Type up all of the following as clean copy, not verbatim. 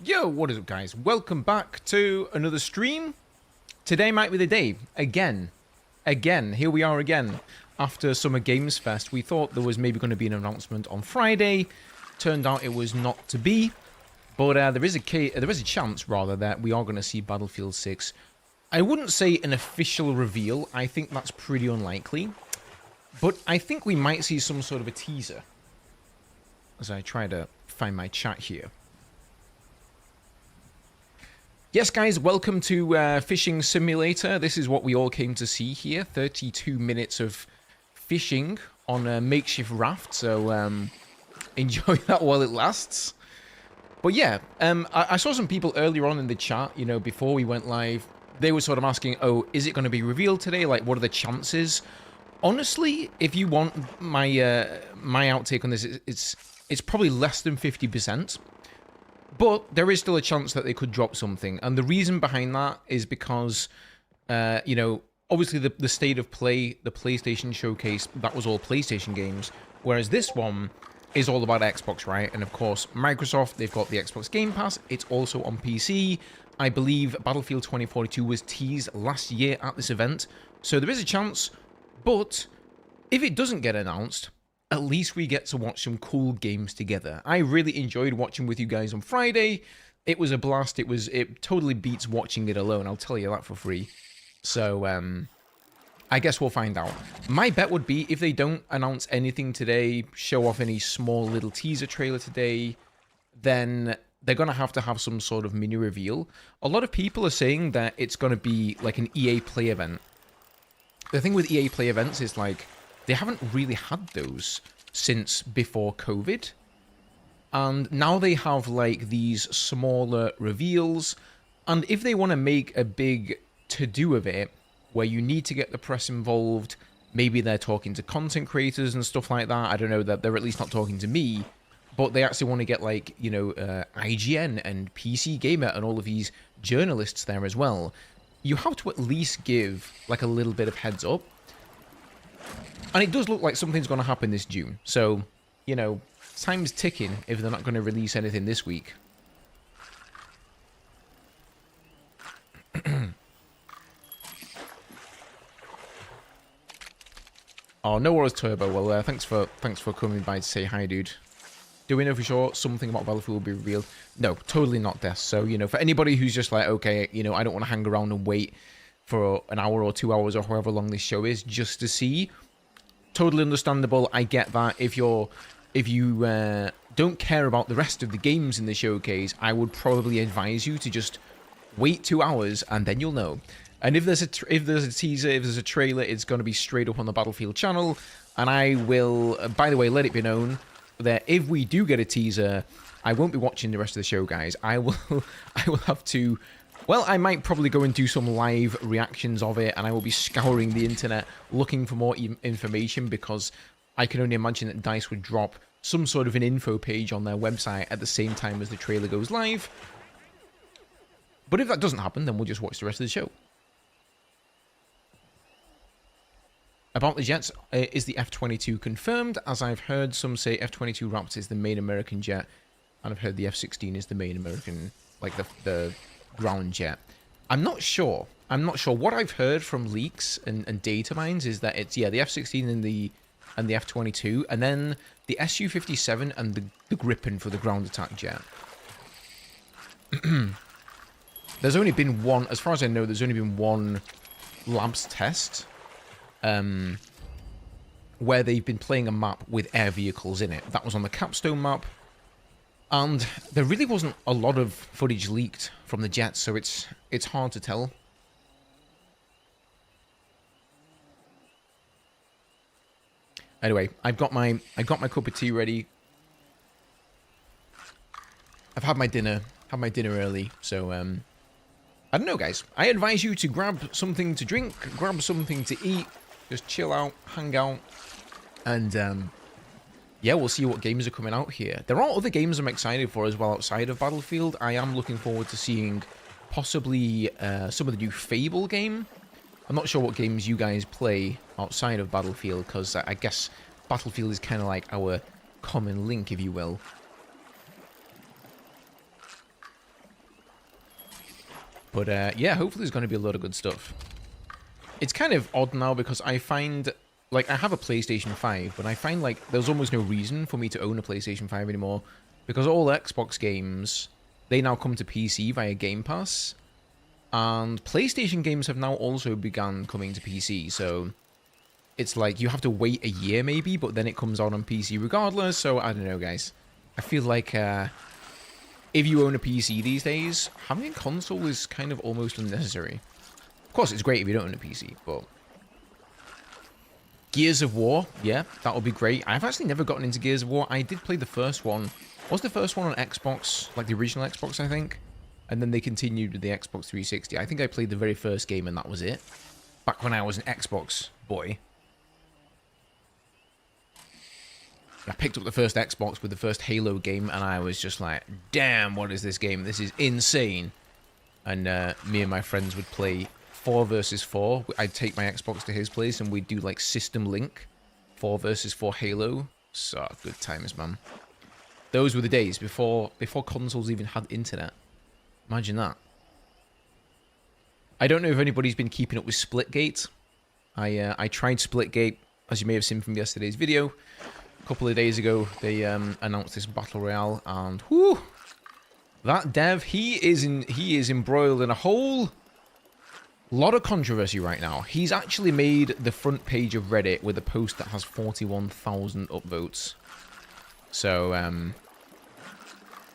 Yo, what is up, guys? Welcome back to another stream. Today might be the day. Again, here we are again. After Summer Games Fest, we thought there was maybe going to be an announcement on Friday. Turned out it was not to be. But there is a chance, rather, that we are going to see Battlefield 6. I wouldn't say an official reveal. I think that's pretty unlikely. But I think we might see some sort of a teaser. As I try to find my chat here. Yes, guys, welcome to Fishing Simulator. This is what we all came to see here. 32 minutes of fishing on a makeshift raft. So enjoy that while it lasts. But yeah, I saw some people earlier on in the chat, you know, before we went live. They were sort of asking, oh, is it going to be revealed today? Like, what are the chances? Honestly, if you want my my outtake on this, it's probably less than 50%. But there is still a chance that they could drop something. And the reason behind that is because, you know, obviously the state of play, the PlayStation Showcase, that was all PlayStation games. Whereas this one is all about Xbox, right? And of course, Microsoft, they've got the Xbox Game Pass. It's also on PC. I believe Battlefield 2042 was teased last year at this event. So there is a chance. But if it doesn't get announced, at least we get to watch some cool games together. I really enjoyed watching with you guys on Friday. It was a blast. It totally beats watching it alone. I'll tell you that for free. So, I guess we'll find out. My bet would be if they don't announce anything today, show off any small little teaser trailer today, then they're going to have some sort of mini reveal. A lot of people are saying that it's going to be like an EA Play event. The thing with EA Play events is like, they haven't really had those since before COVID. And now they have like these smaller reveals. And if they want to make a big to-do of it, where you need to get the press involved, maybe they're talking to content creators and stuff like that. I don't know, that they're at least not talking to me. But they actually want to get like, you know, IGN and PC Gamer and all of these journalists there as well. You have to at least give like a little bit of heads up. And it does look like something's going to happen this June. So, you know, time's ticking if they're not going to release anything this week. Oh, no worries, Turbo. Well, thanks for coming by to say hi, dude. Do we know for sure something about Battlefield will be revealed? No, totally not, Des. So, you know, for anybody who's just like, okay, you know, I don't want to hang around and wait for an hour or 2 hours or however long this show is just to see. Totally understandable. I get that. If you don't care about the rest of the games in the showcase, I would probably advise you to just wait 2 hours and then you'll know. And if there's a teaser, if there's a trailer, it's going to be straight up on the Battlefield channel. And I will, by the way, let it be known that if we do get a teaser, I won't be watching the rest of the show, guys. I will have to. Well, I might probably go and do some live reactions of it, and I will be scouring the internet looking for more information, because I can only imagine that DICE would drop some sort of an info page on their website at the same time as the trailer goes live. But if that doesn't happen, then we'll just watch the rest of the show. About the jets, is the F-22 confirmed? As I've heard some say F-22 Raptor is the main American jet, and I've heard the F-16 is the main American, like the ground jet. I'm not sure. What I've heard from leaks and data mines is that it's, yeah, the F-16 and the F-22, and then the Su-57 and the Gripen for the ground attack jet. There's only been one, as far as I know, there's only been one labs test where they've been playing a map with air vehicles in it. That was on the Capstone map. And there really wasn't a lot of footage leaked from the jets, so it's hard to tell. Anyway, I've got my cup of tea ready. I've had my dinner early, so I don't know, guys. I advise you to grab something to drink, grab something to eat, just chill out, hang out, and yeah, we'll see what games are coming out here. There are other games I'm excited for as well outside of Battlefield. I am looking forward to seeing possibly some of the new Fable game. I'm not sure what games you guys play outside of Battlefield, because I guess Battlefield is kind of like our common link, if you will. But yeah, hopefully there's going to be a lot of good stuff. It's kind of odd now because I find, like, I have a PlayStation 5, but I find, like, there's almost no reason for me to own a PlayStation 5 anymore. Because all Xbox games, they now come to PC via Game Pass. And PlayStation games have now also begun coming to PC, so it's like you have to wait a year maybe, but then it comes out on PC regardless, so I don't know, guys. I feel like if you own a PC these days, having a console is kind of almost unnecessary. Of course, it's great if you don't own a PC, but... Gears of War, yeah, that would be great. I've actually never gotten into Gears of War. I did play the first one. Was the first one on Xbox, like the original Xbox, I think? And then they continued with the Xbox 360. I think I played the very first game and that was it. Back when I was an Xbox boy. I picked up the first Xbox with the first Halo game and I was just like, damn, what is this game? This is insane. And me and my friends would play 4 versus 4. I'd take my Xbox to his place and we'd do like System Link. 4 versus 4 Halo. So, good times, man. Those were the days before consoles even had internet. Imagine that. I don't know if anybody's been keeping up with Splitgate. I tried Splitgate, as you may have seen from yesterday's video. A couple of days ago, they announced this battle royale, and whoo, that dev, he is embroiled in a whole lot of controversy right now. He's actually made the front page of Reddit with a post that has 41,000 upvotes. So,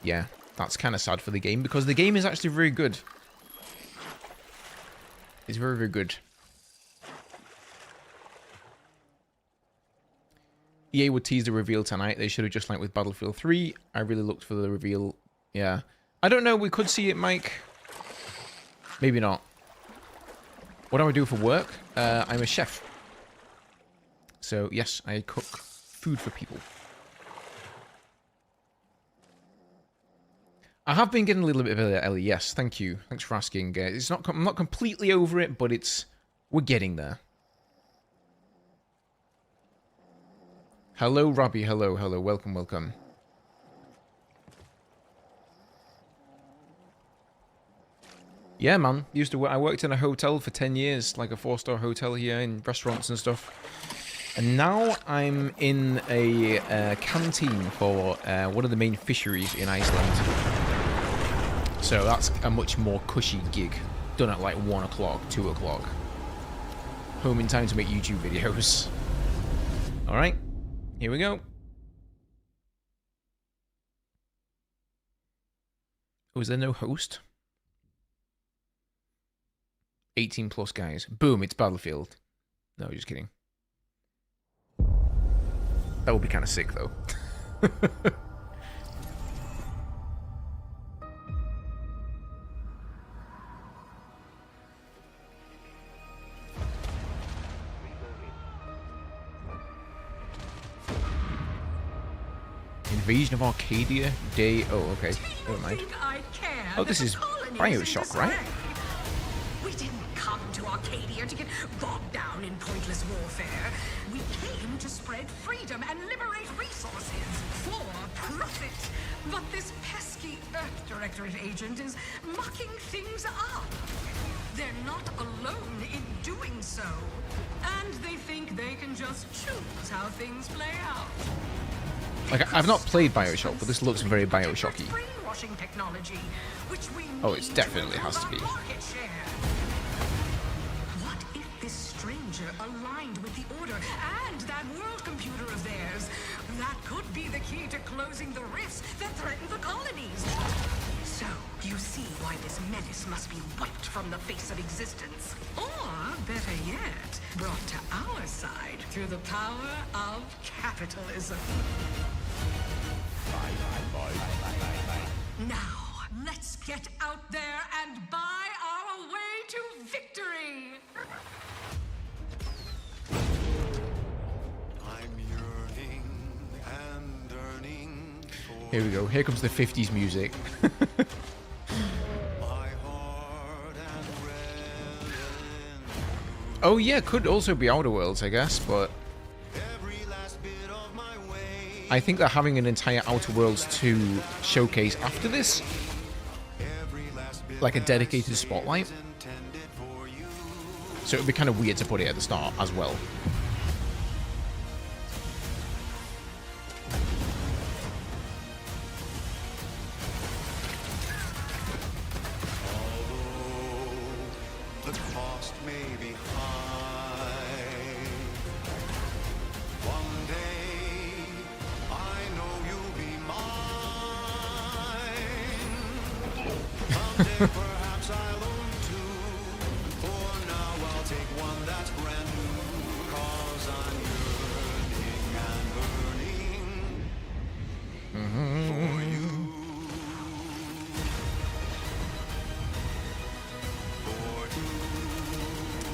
yeah. That's kind of sad for the game, because the game is actually very good. It's very, very good. EA would tease the reveal tonight. They should have, just like with Battlefield 3. I really looked for the reveal. Yeah. I don't know. We could see it, Mike. Maybe not. What do I do for work? I'm a chef. So, yes, I cook food for people. I have been getting a little bit of it, Ellie. Yes, thank you. Thanks for asking. I'm not completely over it, but we're getting there. Hello, Robbie. Hello, hello. Welcome, welcome. Yeah, man. I worked in a hotel for 10 years, like a 4-star hotel here in restaurants and stuff. And now I'm in a canteen for one of the main fisheries in Iceland. So that's a much more cushy gig. Done at like 1 o'clock, 2 o'clock. Home in time to make YouTube videos. Alright, here we go. Oh, is there no host? 18 plus guys. Boom, it's Battlefield. No, just kidding. That would be kind of sick though. Invasion of Arcadia Day. Oh, okay. Never mind. Oh, this is Bioshock, right? We didn't come to Arcadia to get bogged down in pointless warfare. We came to spread freedom and liberate resources for profit. But this pesky Earth Directorate agent is mucking things up. They're not alone in doing so. And they think they can just choose how things play out. Like, I've not played Bioshock, but this looks very Bioshocky. Oh, it definitely has to be. What if this stranger aligned with the Order and that world computer of theirs? That could be the key to closing the rifts that threaten the colonies. So, you see why this menace must be wiped from the face of existence. Or, better yet, brought to our side through the power of capitalism. Now, let's get out there and buy our way to victory! I'm yearning and yearning for Here we go. Here comes the 50s music. my heart and revel in Oh yeah, could also be Outer Worlds, I guess, but every last bit of my way. I think they're having an entire Outer Worlds 2 showcase after this. Every last like a dedicated spotlight. So it would be kind of weird to put it at the start as well. The cost may be high. One day, I know you'll be mine. Someday, perhaps I'll own two. For now, I'll take one that's brand new. 'Cause I'm yearning and burning for you.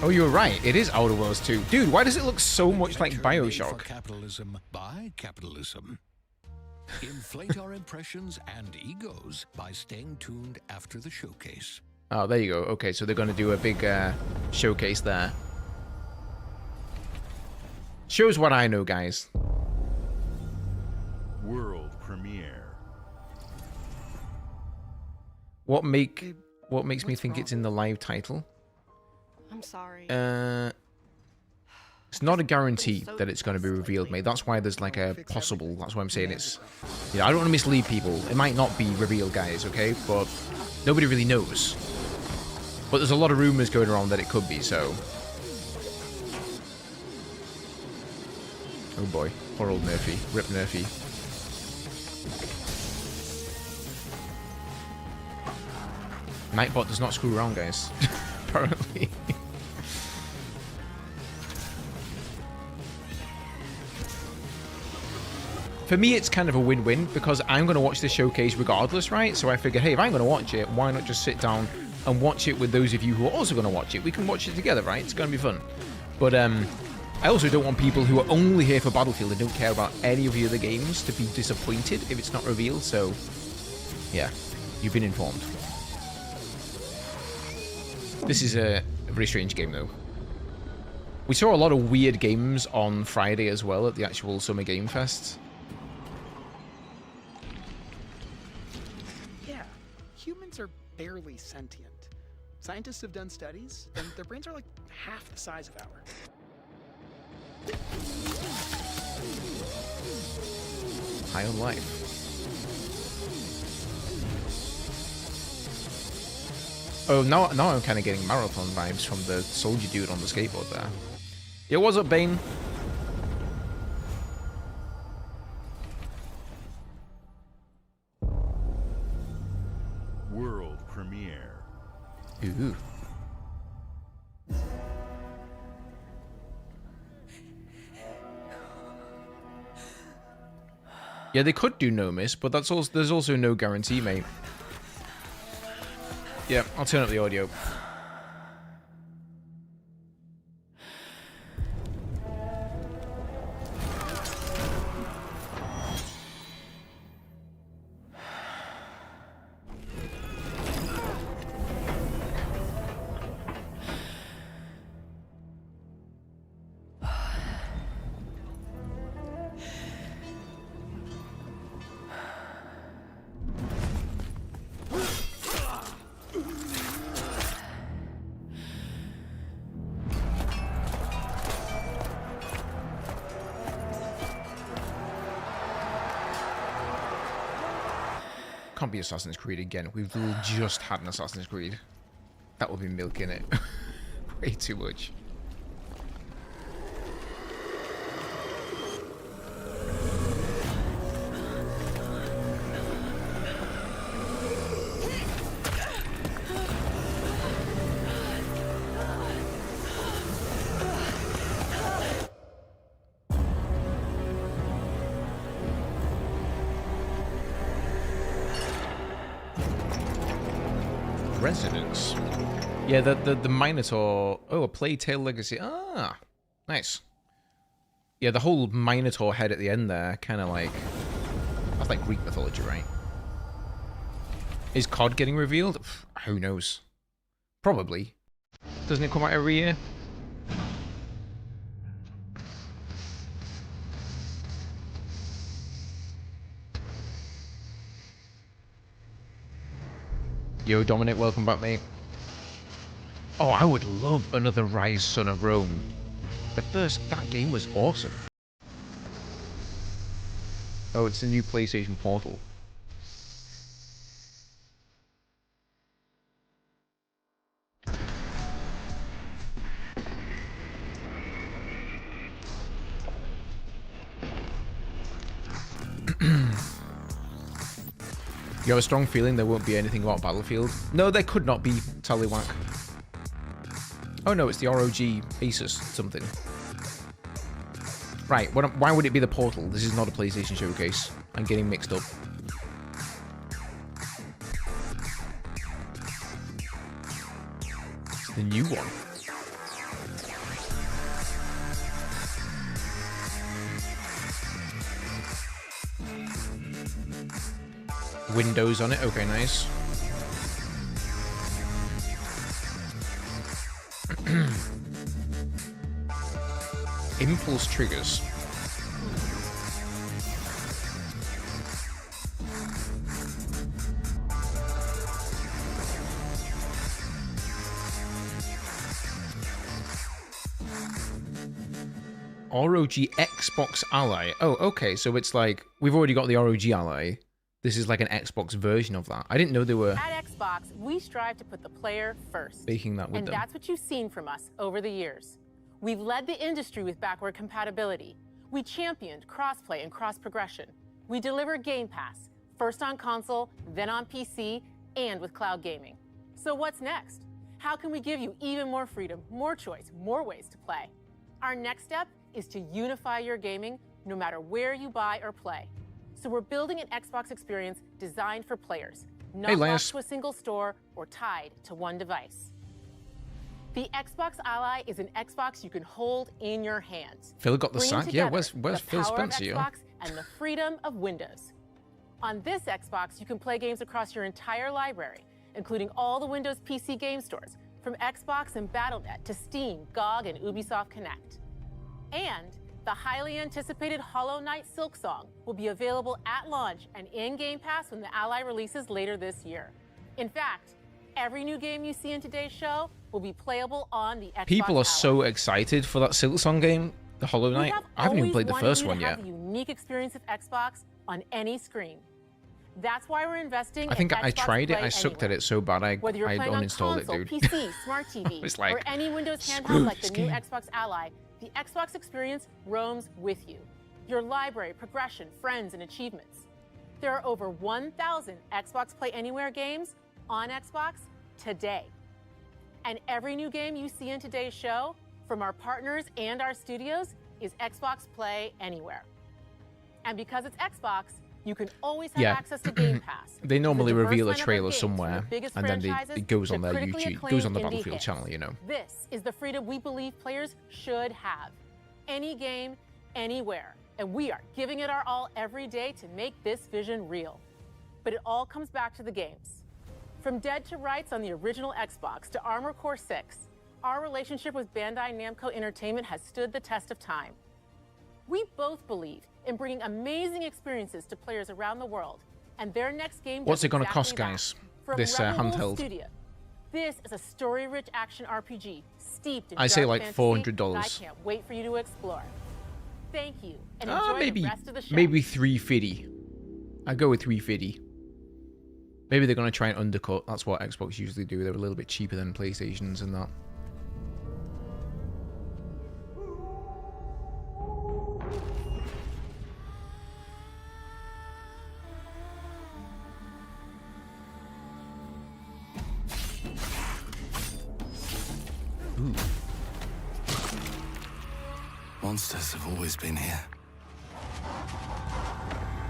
Oh, you're right. It is Outer Worlds 2. Dude, why does it look so much like Adventure made for Bioshock? capitalism by capitalism. Inflate our impressions and egos by staying tuned after the showcase. Oh, there you go. Okay, so they're going to do a big showcase there. Shows what I know, guys. World premiere. What makes me think it's in the live title? I'm sorry. It's not a guarantee that it's going to be revealed, mate. That's why there's like a possible. That's why I'm saying it's. Yeah, I don't want to mislead people. It might not be revealed, guys. Okay, but nobody really knows. But there's a lot of rumors going around that it could be. So. Oh boy, poor old Nerfy. Rip Nerfy. Nightbot does not screw around, guys. Apparently. For me, it's kind of a win-win because I'm going to watch the showcase regardless, right? So I figure, hey, if I'm going to watch it, why not just sit down and watch it with those of you who are also going to watch it? We can watch it together, right? It's going to be fun. But I also don't want people who are only here for Battlefield and don't care about any of the other games to be disappointed if it's not revealed. So, yeah, you've been informed. This is a very strange game, though. We saw a lot of weird games on Friday as well at the actual Summer Game Fest. Yeah, humans are barely sentient. Scientists have done studies, and their brains are like half the size of ours. High on life. Oh, now I'm kind of getting marathon vibes from the soldier dude on the skateboard there. Yeah, what's up, Bane? World premiere. Ooh. Yeah, they could do no miss, but that's also there's also no guarantee, mate. Yeah, I'll turn up the audio. Can't be Assassin's Creed again. We've just had an Assassin's Creed. That will be milking it. Way too much. Residence. Yeah, the Minotaur. Oh, a Plague Tale Legacy. Ah, nice. Yeah, the whole Minotaur head at the end there, kind of like that's like Greek mythology, right? Is COD getting revealed? Who knows? Probably. Doesn't it come out every year? Yo, Dominic, welcome back, mate. Oh, I would love another Rise Son of Rome. That game was awesome. Oh, it's a new PlayStation Portal. You have a strong feeling there won't be anything about Battlefield? No, there could not be, Tallywhack. Oh no, it's the ROG Asus something. Right, why would it be the Portal? This is not a PlayStation Showcase. I'm getting mixed up. It's the new one. Windows on it, okay, nice. Impulse triggers. ROG Xbox Ally. Oh, okay, so it's like, we've already got the ROG Ally. This is like an Xbox version of that. I didn't know they were... At Xbox, we strive to put the player first. Making that with them. And that's what you've seen from us over the years. We've led the industry with backward compatibility. We championed crossplay and cross-progression. We delivered Game Pass, first on console, then on PC, and with cloud gaming. So what's next? How can we give you even more freedom, more choice, more ways to play? Our next step is to unify your gaming no matter where you buy or play. So we're building an Xbox experience designed for players, not locked to a single store or tied to one device. The Xbox Ally is an Xbox you can hold in your hands. Phil got the sack? Yeah, where's Phil Spencer? The power of Xbox and the freedom of Windows. On this Xbox, you can play games across your entire library, including all the Windows PC game stores, from Xbox and Battle.net to Steam, GOG, and Ubisoft Connect. And the highly anticipated Hollow Knight Silksong will be available at launch and in Game Pass when the Ally releases later this year. In fact, every new game you see in today's show will be playable on the Xbox People are Ally. so excited for that Silksong game, the Hollow Knight. I haven't even played the first one yet. The unique experience of Xbox on any screen. That's why we're investing. I think in I Xbox tried it. Play I sucked at Anywhere. it so bad I Whether you're playing on uninstalled console, it, dude. PC, smart TV, It's like, or any Windows handheld screw like the this new game. Xbox Ally, the Xbox experience roams with you. Your library, progression, friends, and achievements. There are over 1,000 Xbox Play Anywhere games on Xbox today. And every new game you see in today's show, from our partners and our studios, is Xbox Play Anywhere. And because it's Xbox, you can always have access to Game Pass. They normally With a diverse reveal a lineup of trailer games from somewhere, the biggest and then franchises it goes on to their critically YouTube, acclaimed goes on the indie Battlefield hits. channel, you know. This is the freedom we believe players should have. Any game, anywhere. And we are giving it our all every day to make this vision real. But it all comes back to the games. From Dead to Rights on the original Xbox to Armored Core 6, our relationship with Bandai Namco Entertainment has stood the test of time. We both believe in bringing amazing experiences to players around the world, and their next game What's it going gonna cost, guys? This handheld? Studio. This is a story-rich action RPG steeped in I say dark like fantasy $400. that I can't wait for you to explore. Thank you, and enjoy the rest of the show. Maybe 350. I go with 350. Maybe they're gonna try and undercut. That's what Xbox usually do. They're a little bit cheaper than PlayStations and that. Ooh. Monsters have always been here.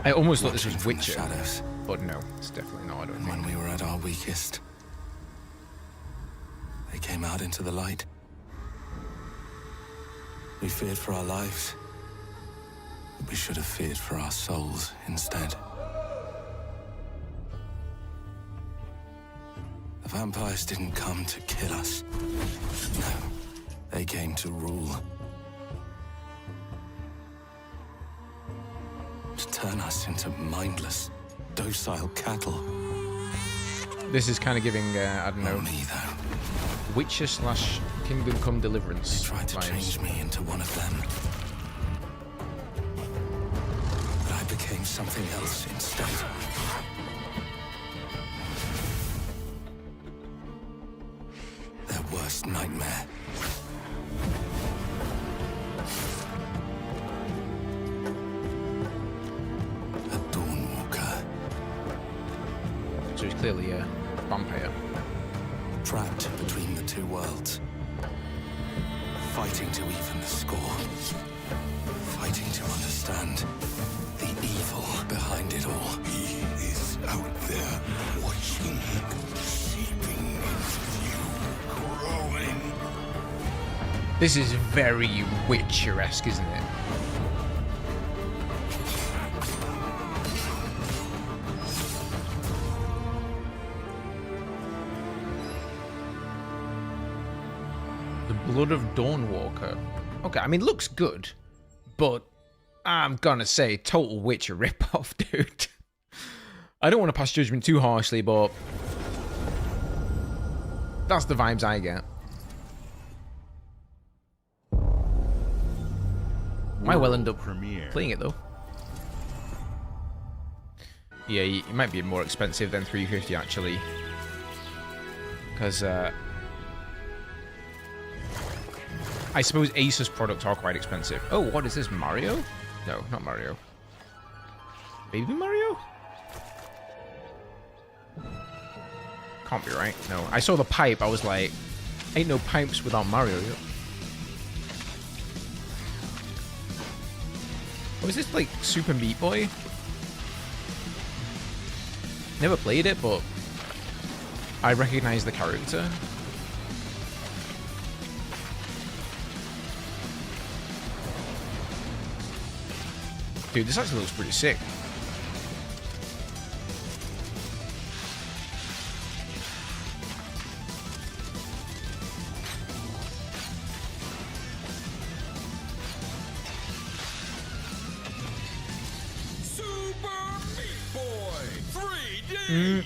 I almost thought this was Watching from the Witcher, shadows. but no, it's definitely not. I don't And think. when we were at our weakest, they came out into the light. We feared for our lives. We should have feared for our souls instead. The vampires didn't come to kill us. No, they came to rule. To turn us into mindless, docile cattle. This is kind of giving, I don't know, Me, though. Witcher slash Kingdom Come Deliverance Tried to vibes. change me into one of them. But I became something else instead. Their worst nightmare. A Dawnwalker. So he's clearly a vampire. Trapped between the two worlds. Fighting to even the score. Fighting to understand the evil behind it all. He is out there watching, seeping into you, growing. This is very Witcher-esque, isn't it? The Blood of Dawnwalker. Okay, I mean, looks good, but I'm gonna say total Witcher ripoff, dude. I don't want to pass judgment too harshly, but that's the vibes I get. Might well end up Premiere. playing it though. Yeah, it might be more expensive than $350 actually, because I suppose Asus products are quite expensive. Oh, what is this, Mario? No, not Mario. Baby Mario? Can't be right. No, I saw the pipe. I was like, ain't no pipes without Mario. Oh, is this like Super Meat Boy? Never played it, but I recognize the character. Dude, this actually looks pretty sick.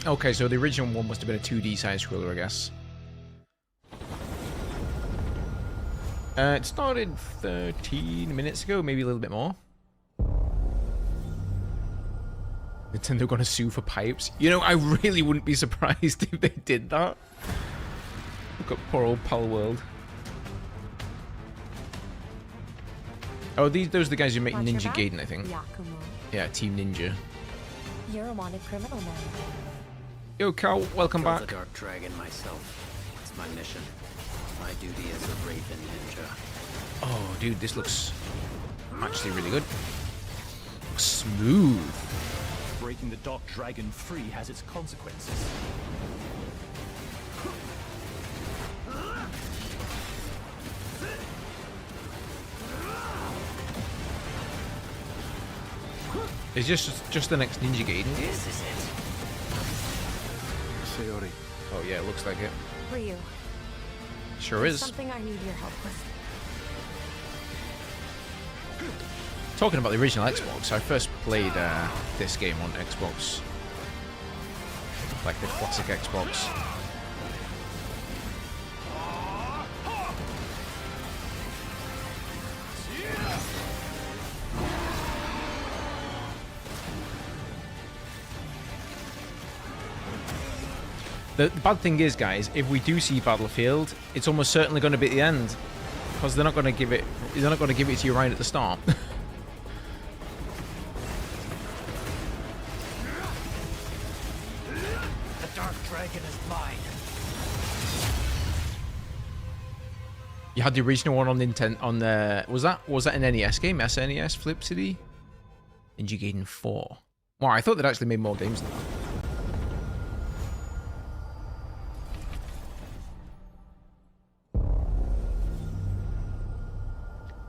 Okay, so the original one must have been a 2D side-scroller, I guess. It started 13 minutes ago, maybe a little bit more. Nintendo gonna sue for pipes. You know, I really wouldn't be surprised if they did that. Look at poor old Pal World. Oh, those are the guys who make Watch your Ninja back, Gaiden, I think. Yakumo. Yeah, Team Ninja. You're a wanted criminal now. Yo, Cal, welcome Killed back. the Dark Dragon myself. It's my mission. My duty as a Raven Ninja. Oh, dude, this looks actually really good. Looks smooth. Breaking the Dark Dragon free has its consequences. Is just the next Ninja Gaiden game? This is it. Sayori. Oh yeah, it looks like it. Ryu, Sure there's is. something I need your help with. Talking about the original Xbox, I first played this game on Xbox. Like the classic Xbox. The bad thing is, guys, if we do see Battlefield, it's almost certainly going to be at the end, because they're not going to give it. They're not going to give it to you right at the start. The Dark Dragon is mine. You had the original one on Nintendo. On the was that an NES game? SNES Flip City. Ninja Gaiden 4. Wow, I thought they'd actually made more games than that.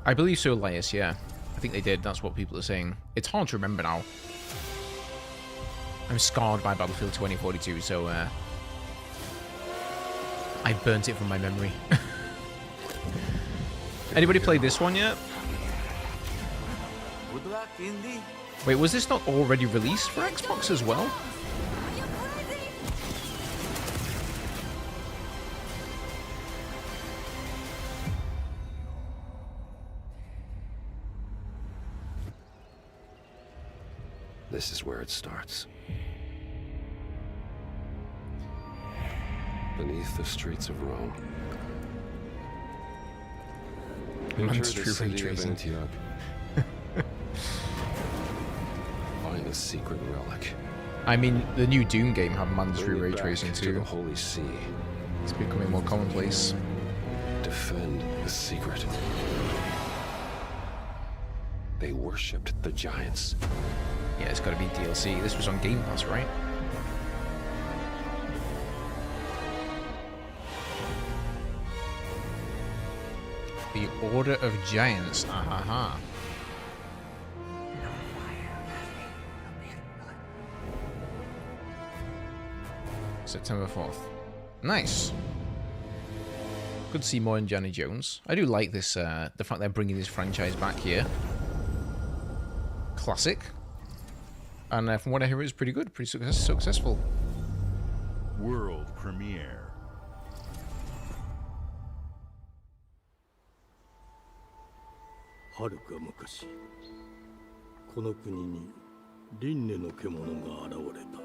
I believe so, Elias, yeah. I think they did. That's what people are saying. It's hard to remember now. I'm scarred by Battlefield 2042, so I burnt it from my memory. Anybody played this one yet? Good luck, Indy. Wait, was this not already released for Xbox as well? This is where it starts. Beneath the streets of Rome. Enter the city of Antioch. Find a secret relic. I mean, the new Doom game had mandatory ray tracing to too. the Holy See. It's becoming more commonplace. Defend the secret. They worshipped the giants. Yeah, it's got to be DLC. This was on Game Pass, right? The Order of Giants. Aha. September 4th. Nice. Good to see more Indiana Jones. I do like this, the fact they're bringing this franchise back here. Classic. And from what I hear, it's pretty good, pretty successful. World premiere. はるか昔、この国に輪廻の獣が現れた。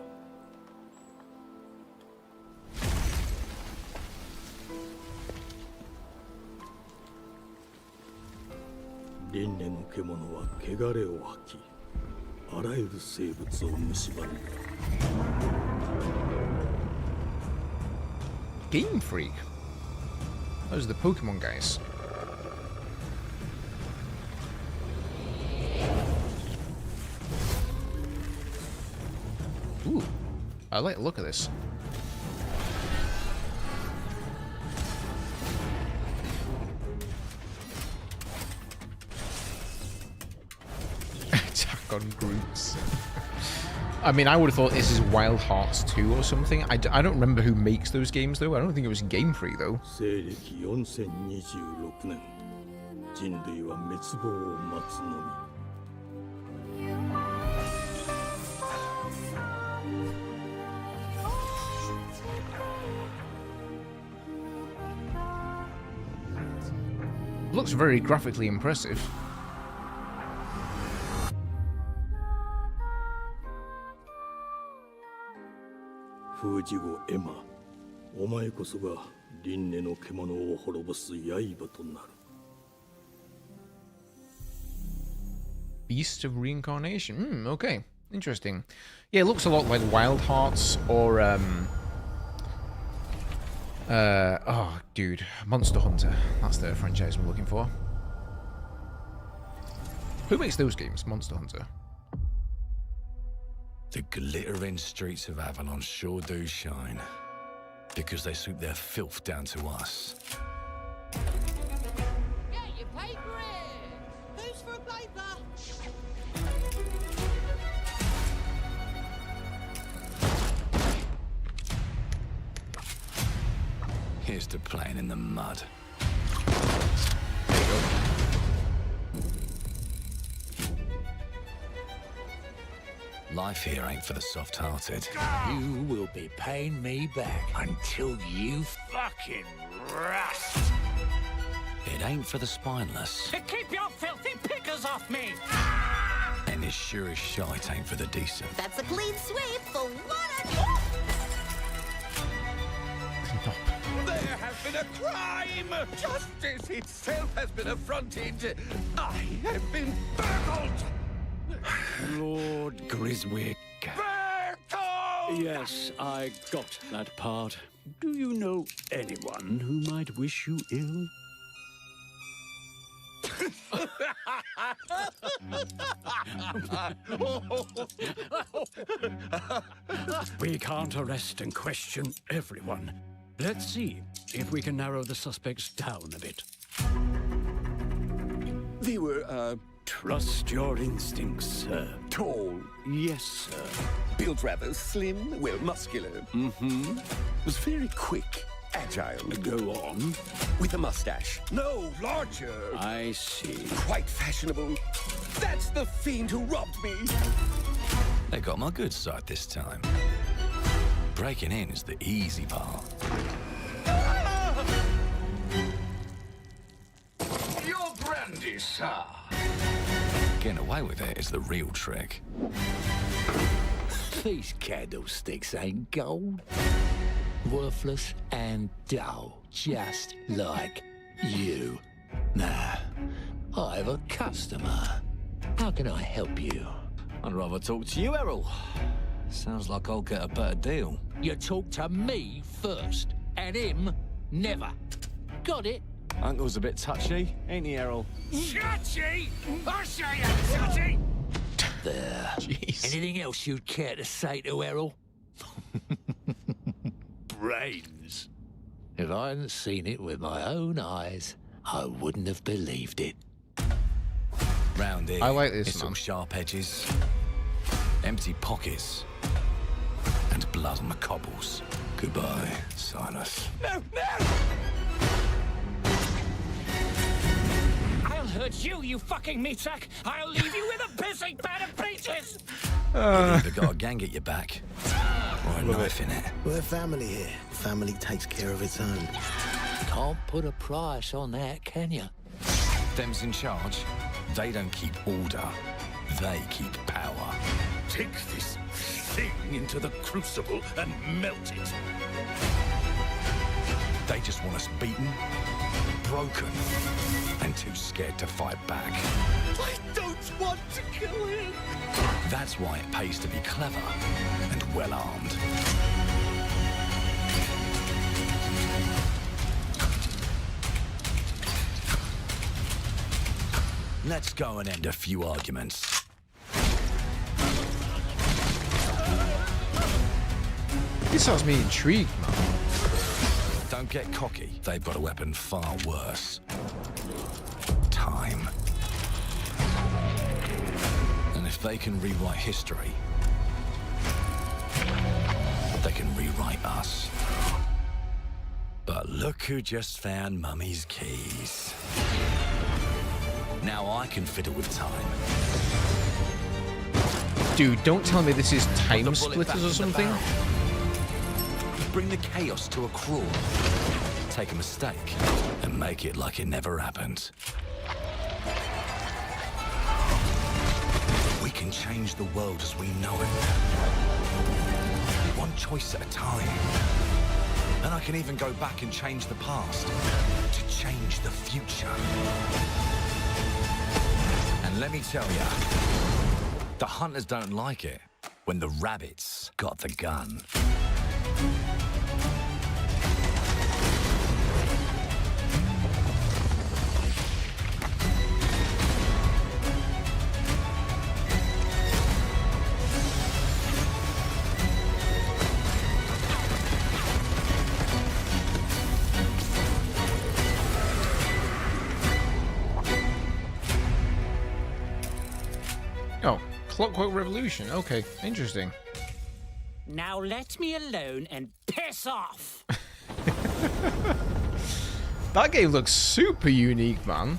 輪廻の獣は汚れを吐き、あらゆる生物を蝕んだ。Game Freak. Those are the Pokemon guys. Ooh, I like the look of this. Attack on groups. I mean, I would have thought this is Wild Hearts 2 or something. I don't remember who makes those games, though. I don't think it was Game Freak, though. 西暦4026年、人類は滅亡を待つのみ。Looks very graphically impressive. 封じ子エマ、お前こそが輪廻の獣を滅ぼす刃となる。Beast of Reincarnation. Okay, interesting. Yeah, it looks a lot like Wild Hearts or oh, dude, Monster Hunter. That's the franchise I'm looking for. Who makes those games? Monster Hunter. The glittering streets of Avalon sure do shine, because they sweep their filth down to us. Get your paper in! Who's for a paper? Here's to playing in the mud. There you go. Life here ain't for the soft-hearted. You will be paying me back until you fucking rust. It ain't for the spineless. Keep your filthy pickers off me! And as sure as shite ain't for the decent. That's a clean sweep for one. There has been a crime! Justice itself has been affronted! I have been burgled! Lord Griswick. Burgled! Yes, I got that part. Do you know anyone who might wish you ill? We can't arrest and question everyone. Let's see if we can narrow the suspects down a bit. They were, Trust your instincts, sir. tall, Yes, sir. built rather slim, well, muscular. Mm-hmm. Was very quick, agile. Go on. With a mustache. No, larger. I see. Quite fashionable. That's the fiend who robbed me. They got my good side this time. Breaking in is the easy part. Your brandy, sir. Getting away with it is the real trick. These candlesticks ain't gold. Worthless and dull, just like you. Nah, I have a customer. How can I help you? I'd rather talk to you, Errol. Sounds like I'll get a better deal. You talk to me first, and him never. Got it? Uncle's a bit touchy, ain't he, Errol? Touchy? I say I'm touchy! There. Jeez. Anything else you'd care to say to Errol? Brains. If I hadn't seen it with my own eyes, I wouldn't have believed it. Round here, I like this, it's man. all sharp edges, empty pockets, and blood on the cobbles. Goodbye, Silas. No, no! I'll hurt you, you fucking meatsack! I'll leave you with a pissing pan of peaches! You've either got a gang at your back, or a knife in it. We're family here. Family takes care of its own. Can't put a price on that, can you? Them's in charge. They don't keep order. They keep power. Take this thing into the crucible and melt it. They just want us beaten, broken, and too scared to fight back. I don't want to kill him! That's why it pays to be clever and well-armed. Let's go and end a few arguments. This has me intrigued, man. Don't get cocky. They've got a weapon far worse. Time. And if they can rewrite history, they can rewrite us. But look who just found Mummy's keys. Now I can fiddle with time. Dude, don't tell me this is Time Splitters or something. Bring the chaos to a crawl. Take a mistake and make it like it never happened. We can change the world as we know it. One choice at a time. And I can even go back and change the past to change the future. And let me tell ya, the hunters don't like it when the rabbits got the gun. Oh, Clockwork Revolution. Okay, interesting. Now let me alone and piss off! That game looks super unique, man.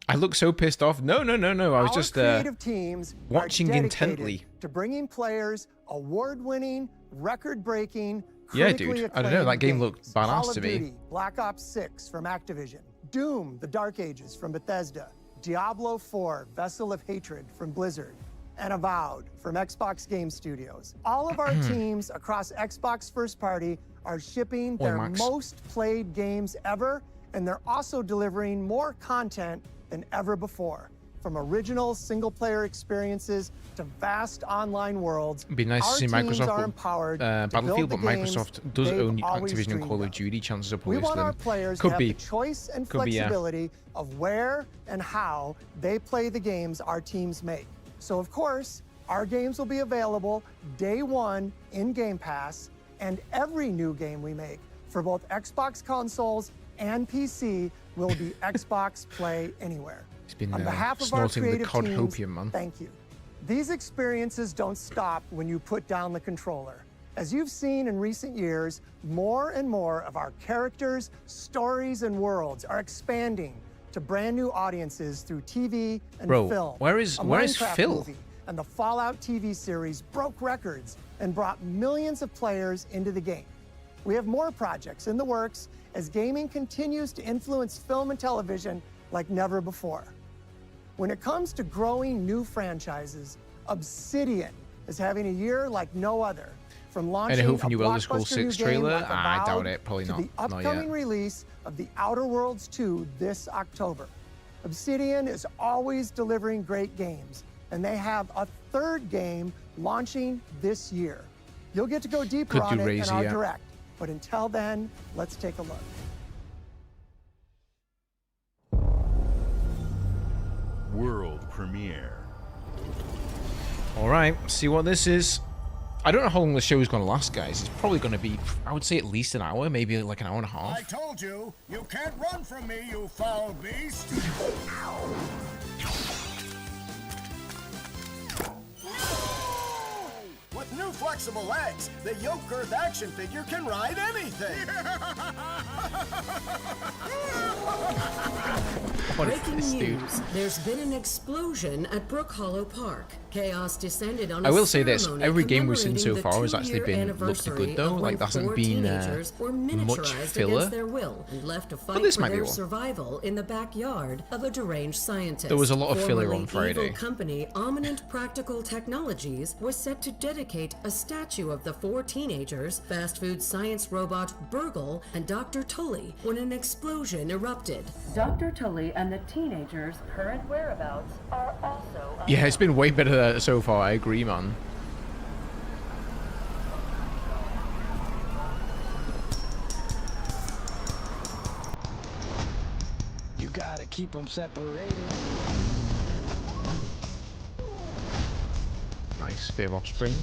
I look so pissed off. No. I was just creative teams watching are dedicated intently. to bringing players award-winning, record-breaking, Yeah, dude. I don't know. That game looked Call badass of to me. Duty, Black Ops 6 from Activision, Doom: The Dark Ages from Bethesda, Diablo 4: Vessel of Hatred from Blizzard, and Avowed from Xbox Game Studios. All of our teams across Xbox First Party are shipping their most played games ever, and they're also delivering more content than ever before. From original single-player experiences to vast online worlds, It'd be nice to see our teams are Microsoft empowered to Battlefield, build but the games Microsoft does they've own always Activision and dreamed Call of of. Duty. Chances are We probably want our slim. players to Could have be. the choice and Could be, yeah. flexibility of where and how they play the games our teams make. So of course, our games will be available day one in Game Pass, and every new game we make for both Xbox consoles and PC will be Xbox Play Anywhere. He's been On behalf of our snorting the creative cod teams, hopium, man. thank you. These experiences don't stop when you put down the controller. As you've seen in recent years, more and more of our characters, stories, and worlds are expanding to brand new audiences through TV and Bro, film. where is A Minecraft Phil? movie and the Fallout TV series broke records and brought millions of players into the game. We have more projects in the works as gaming continues to influence film and television like never before. When it comes to growing new franchises, Obsidian is having a year like no other. From launching Any a hope for new Elder Scrolls blockbuster new 6 game trailer? like I doubt Avowed it. Probably to not. the Not upcoming yet. release of The Outer Worlds 2 this October. Obsidian is always delivering great games, and they have a third game launching this year. You'll get to go deeper Could on do it in Razer, our yeah. Direct. But until then, let's take a look. World premiere. All right, see what this is. I don't know how long the show is going to last, guys. It's probably going to be, I would say, at least an hour, maybe like an hour and a half. I told you, you can't run from me, you foul beast. With new flexible legs, the yoke girth action figure can ride anything. What is Breaking this, dude? news. There's been an explosion at Brook Hollow Park. Chaos descended on I a will say this, ceremony every game we've seen so commemorating the far has actually 2-year been looked anniversary good though. of Like when there hasn't 4 been teenagers were much miniaturized filler. against their will and left to fight this for might be their one. survival in the backyard of a deranged scientist. There was a lot of filler on Formerly Friday. evil company Eminent Practical Technologies was set to dedicate a statue of the 4 teenagers, fast food science robot Burgle and Dr. Tully, when an explosion erupted. Dr. Tully and the teenagers' current whereabouts are also Yeah, it's been way better so far. I agree, man. You gotta keep them separated. Nice, bit of offspring.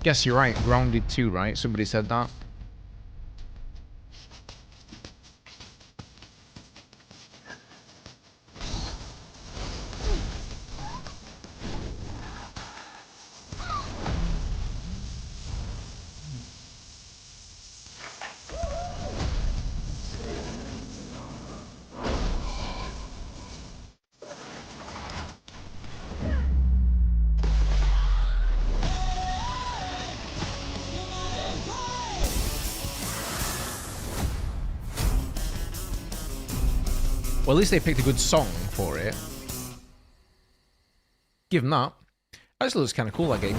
Guess you're right. Grounded 2, right? Somebody said that. Well, at least they picked a good song for it. Give them that. That looks kind of cool, that game.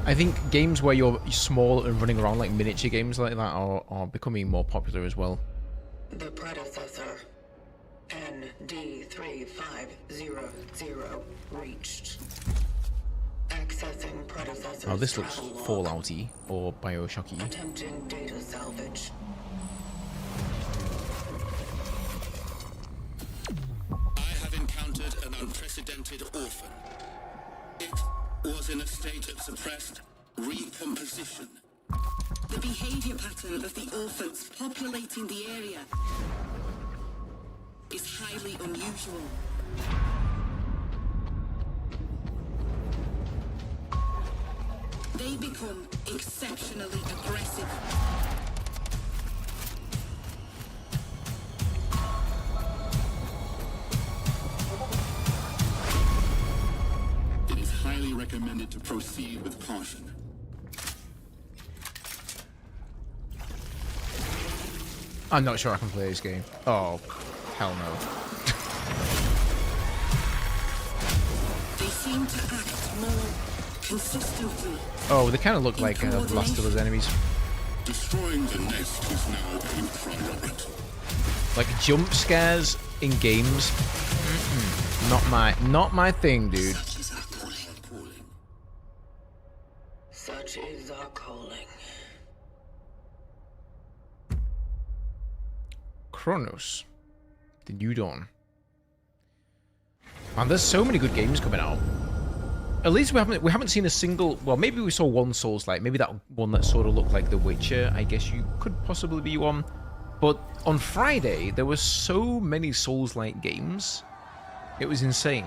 I think games where you're small and running around, like miniature games like that, are becoming more popular as well. The predecessor, ND3500, reached. Accessing predecessor. Oh, this looks Fallout-y or Bioshock-y. Attempting data salvage. Encountered an unprecedented orphan. It was in a state of suppressed recomposition. The behavior pattern of the orphans populating the area is highly unusual. They become exceptionally aggressive. Highly recommended to proceed with caution. I'm not sure I can play this game. Oh, hell no. They seem to act more consistently. Oh, they kind of look like Last of Us enemies. Destroying the nest is now a priority. Like jump scares in games. Not my thing, dude. Such is our calling. Chronos. The New Dawn. Man, there's so many good games coming out. At least we haven't seen a single. Well, maybe we saw one Souls-like. Maybe that one that sort of looked like The Witcher. I guess you could possibly be one. But on Friday, there were so many Souls-like games. It was insane.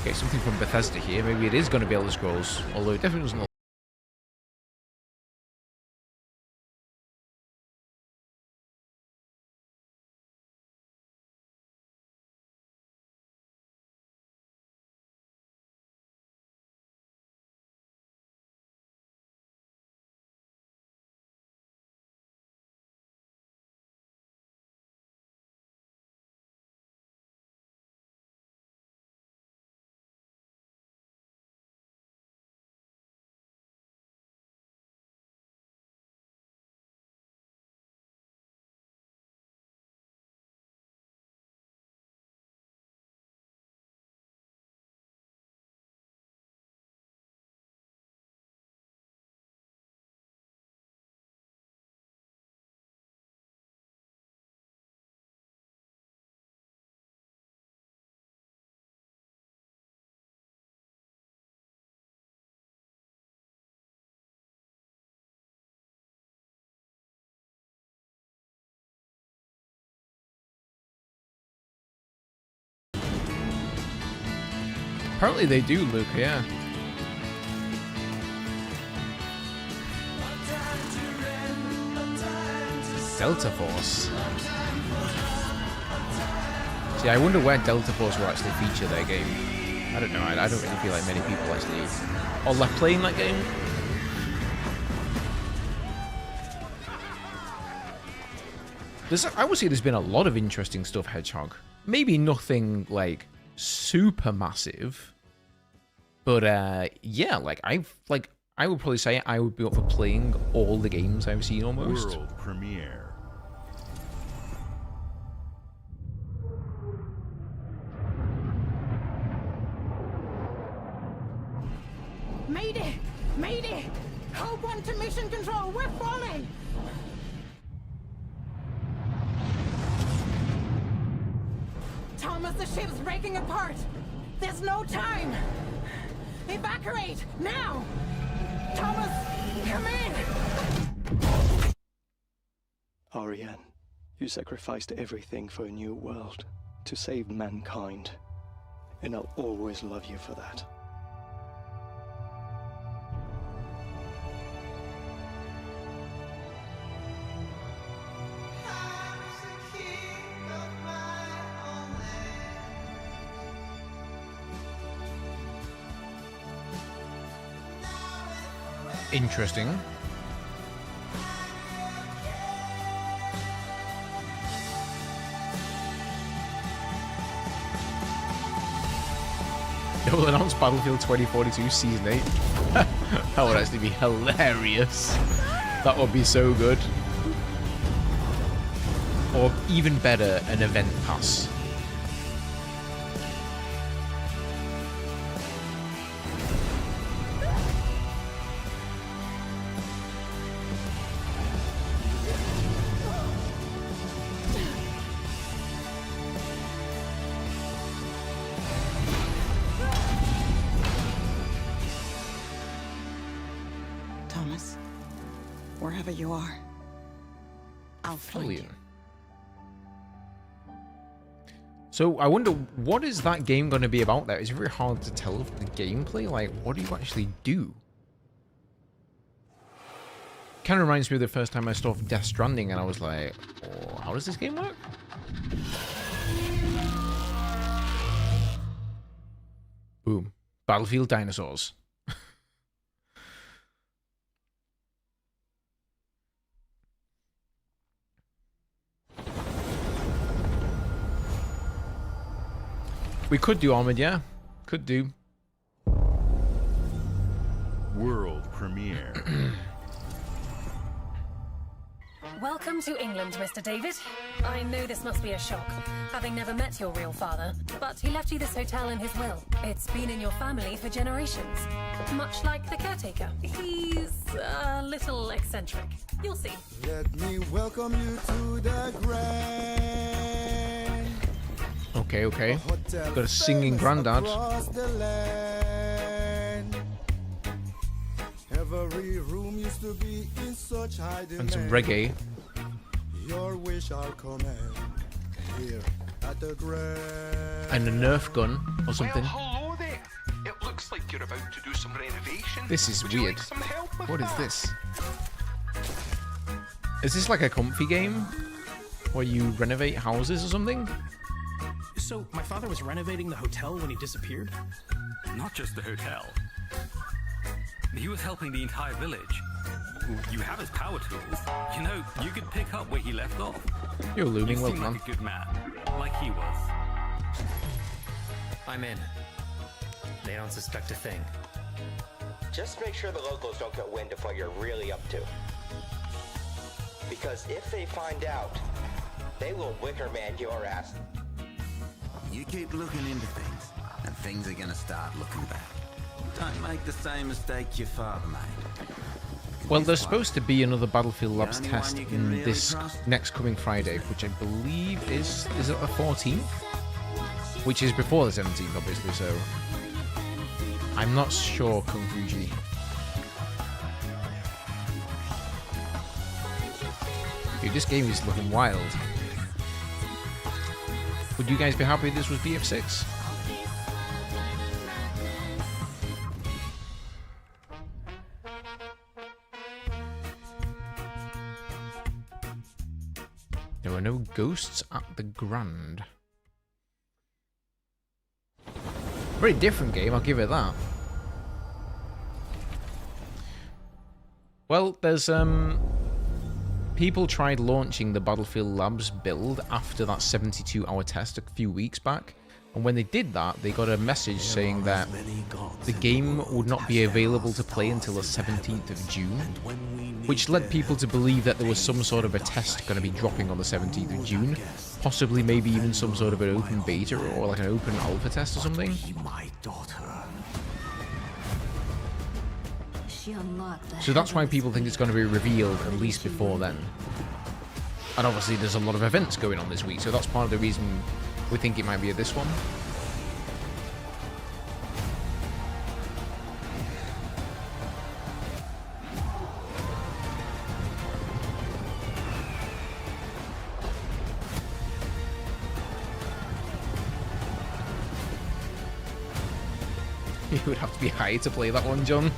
Okay, something from Bethesda here. Maybe it is going to be Elder Scrolls, although it definitely doesn't look Apparently they do, Luke, yeah. Delta Force. See, I wonder where Delta Force will actually feature their game. I don't know. I don't really feel like many people actually are left playing that game. I would say there's been a lot of interesting stuff, Hedgehog. Maybe nothing like super massive, but yeah, I would probably say I would be up for playing all the games I've seen almost. World premiere. Mayday! Mayday! Hold one to mission control. We're falling. Thomas, the ship's breaking apart. There's no time. Evacuate now. Thomas, come in. Ariane, you sacrificed everything for a new world, to save mankind. And I'll always love you for that. Interesting. They will announce Battlefield 2042 Season 8. That would actually be hilarious. That would be so good. Or even better, an event pass. Thomas, wherever you are, I'll find you. So I wonder, what is that game going to be about there? It's very hard to tell from the gameplay. Like, what do you actually do? Kind of reminds me of the first time I saw Death Stranding, and I was like, oh, how does this game work? Boom. Battlefield dinosaurs. We could do Armored, yeah. Could do. World premiere. Welcome to England, Mr. David. I know this must be a shock, having never met your real father, but he left you this hotel in his will. It's been in your family for generations, much like the caretaker. He's a little eccentric. You'll see. Let me welcome you to the grand. Okay, okay. Got a singing granddad. Every room used to be in such high demand. And some reggae. Your wish I'll command here at the grand. And a Nerf gun or something. Well, hello there. It looks like you're about to do some renovation. This is Would you weird. like some help with What is that? this? Is this like a comfy game? Where you renovate houses or something? So, my father was renovating the hotel when he disappeared? Not just the hotel. He was helping the entire village. You have his power tools. You know, you could pick up where he left off. You're looming, You well seem done. like a good man, like he was. I'm in. They don't suspect a thing. Just make sure the locals don't get wind of what you're really up to. Because if they find out, they will wicker man your ass. You keep looking into things, and things are gonna start looking back. Don't make the same mistake your father made. Well, there's supposed to be another Battlefield Labs only test one you can in really this trust. next coming Friday, which I believe is it the 14th? Which is before the 17th, obviously, so I'm not sure, Kung Fu G. Dude, this game is looking wild. Would you guys be happy if this was BF6? There were no ghosts at the Grand. Very different game, I'll give it that. Well, there's people tried launching the Battlefield Labs build after that 72-hour test a few weeks back, and when they did that, they got a message saying that the game would not be available to play until the 17th of June, which led people to believe that there was some sort of a test going to be dropping on the 17th of June, possibly maybe even some sort of an open beta or like an open alpha test or something. So that's why people think it's going to be revealed at least before then. And obviously there's a lot of events going on this week, so that's part of the reason we think it might be at this one. You would have to be high to play that one, John.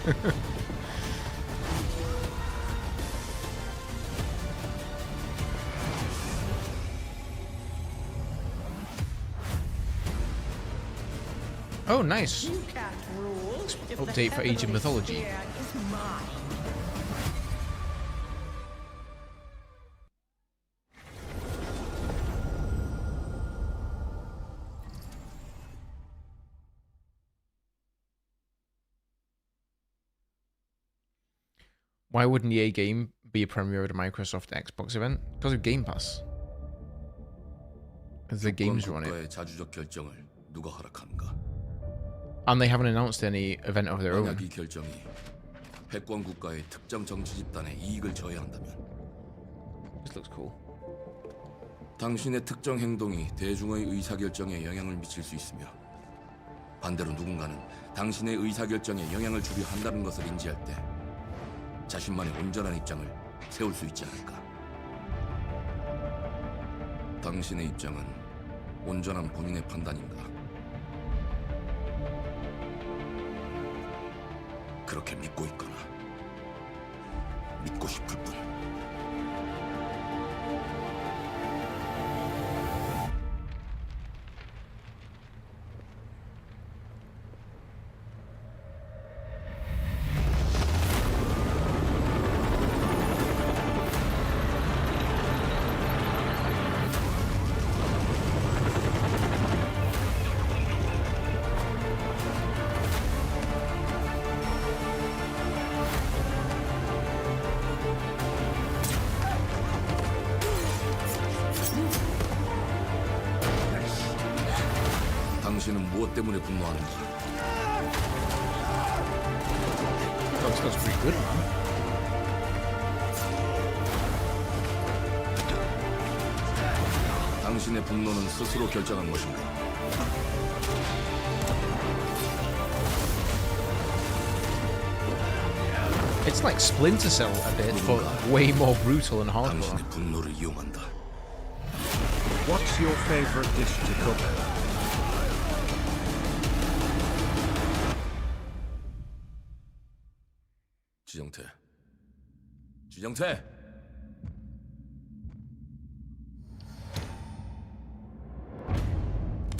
Oh, nice. Update for Age of Mythology. Why would an EA game be a premiere at a Microsoft Xbox event? Because of Game Pass. Because the games run it. And they haven't announced any event of their own. This looks cool. 당신의 특정 행동이 대중의 의사결정에 영향을 미칠 수 있으며 반대로 누군가는 당신의 의사결정에 영향을 주려 한다는 것을 인지할 때 자신만의 온전한 입장을 세울 수 있지 않을까? 당신의 입장은 온전한 본인의 판단인가? 그렇게 믿고 있거나 믿고 싶을 뿐. 당신은 무엇 때문에 분노하는지. That's pretty good, man. 당신의 분노는 스스로 결정한 것인가? It's like Splinter Cell a bit, but way more brutal and hardcore. 당신의 분노를 이용한다. What's your favorite dish to cook? 지정태.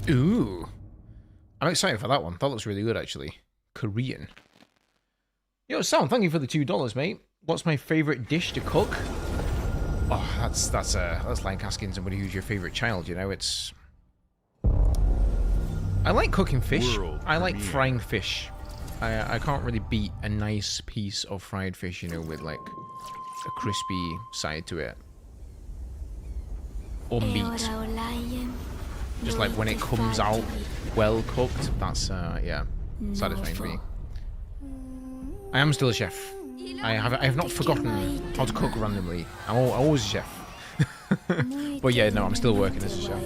Ooh. I'm excited for that one. That looks really good, actually. Korean. Yo, Sam, thank you for the $2, mate. What's my favorite dish to cook? Oh, that's like asking somebody who's your favorite child, you know, it's... I like cooking fish. I like frying fish. I can't really beat a nice piece of fried fish, you know, with like a crispy side to it. Or meat. Just like when it comes out well cooked, that's, yeah, satisfying for me. I am still a chef. I have not forgotten how to cook randomly. I'm always a chef. But yeah, no, I'm still working as a chef.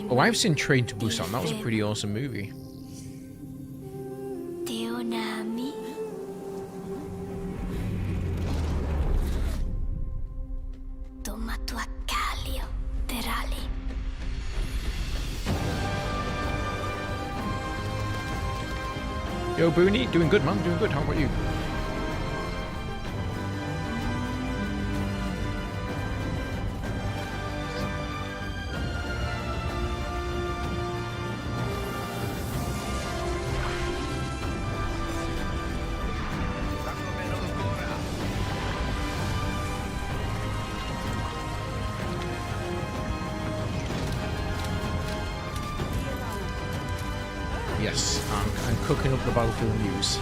Oh, I've seen Train to Busan. That was a pretty awesome movie. Yo, Booney, doing good, man. Doing good. How about you? Yes, I'm cooking up the Battlefield news.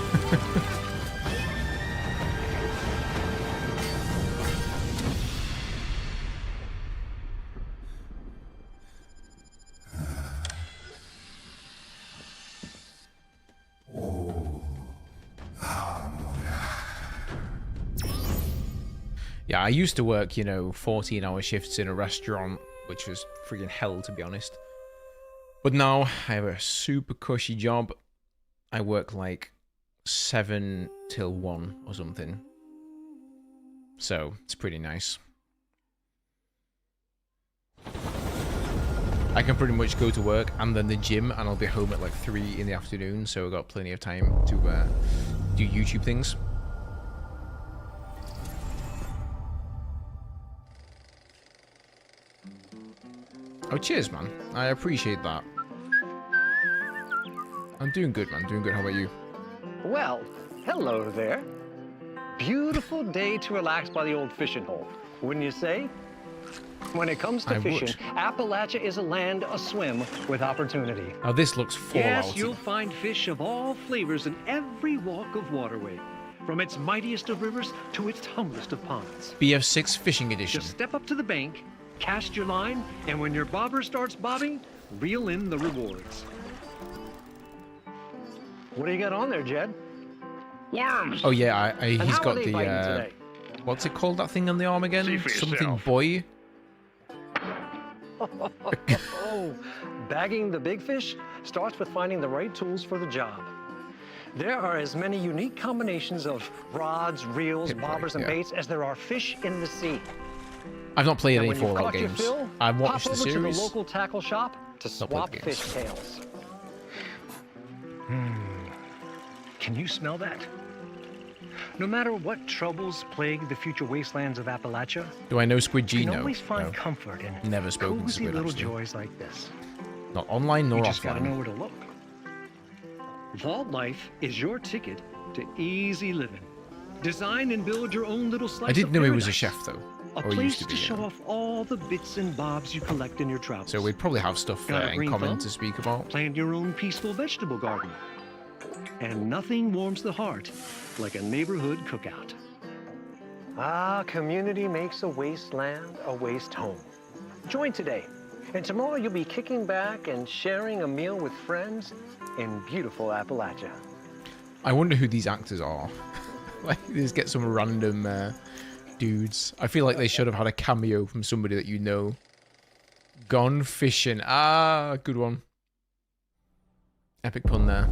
Yeah, I used to work, 14-hour shifts in a restaurant, which was freaking hell, to be honest. But now I have a super cushy job. I work like 7 till 1 or something. So it's pretty nice. I can pretty much go to work and then the gym, and I'll be home at like 3 in the afternoon. So I've got plenty of time to do YouTube things. Oh, cheers, man. I appreciate that. I'm doing good, man. Doing good. How about you? Well, hello there. Beautiful day to relax by the old fishing hole, wouldn't you say? When it comes to fishing, Appalachia is a land aswim with opportunity. Oh, this looks Fallout. Yes, you'll find fish of all flavors in every walk of waterway, from its mightiest of rivers to its humblest of ponds. BF6 Fishing Edition. Just step up to the bank, cast your line, and when your bobber starts bobbing, reel in the rewards. What do you got on there, Jed? Worms! Oh, yeah, he's got the, today? what's it called, that thing on the arm again? See for Something yourself. boy? Oh, bagging the big fish starts with finding the right tools for the job. There are as many unique combinations of rods, reels, bobbers, and baits as there are fish in the sea. I've not played And any when you've Fallout caught your games. fill, I've watched pop the over to series. the local tackle shop to Not played swap the games. fish tails. Can you smell that? No matter what troubles plague the future wastelands of Appalachia, Do I know Squid G? you can No. always find No. comfort in Never spoken to cozy Squid, little actually. joys like this. Not online nor You just gotta know offline. where to look. Vault Life is your ticket to easy living. Design and build your own little slice I didn't of know he was a paradise. chef, though. A Or he place used to to be. show off all the bits and bobs you collect in your travels. So we'd probably have stuff Got a in green common thumb? to speak about. Plant your own peaceful vegetable garden. And nothing warms the heart like a neighborhood cookout. Ah, community makes a wasteland a waste home. Join today, and tomorrow you'll be kicking back and sharing a meal with friends in beautiful Appalachia. I wonder who these actors are. Like, they just get some random dudes. I feel like they should have had a cameo from somebody that you know. Gone fishing. Ah, good one. Epic pun there.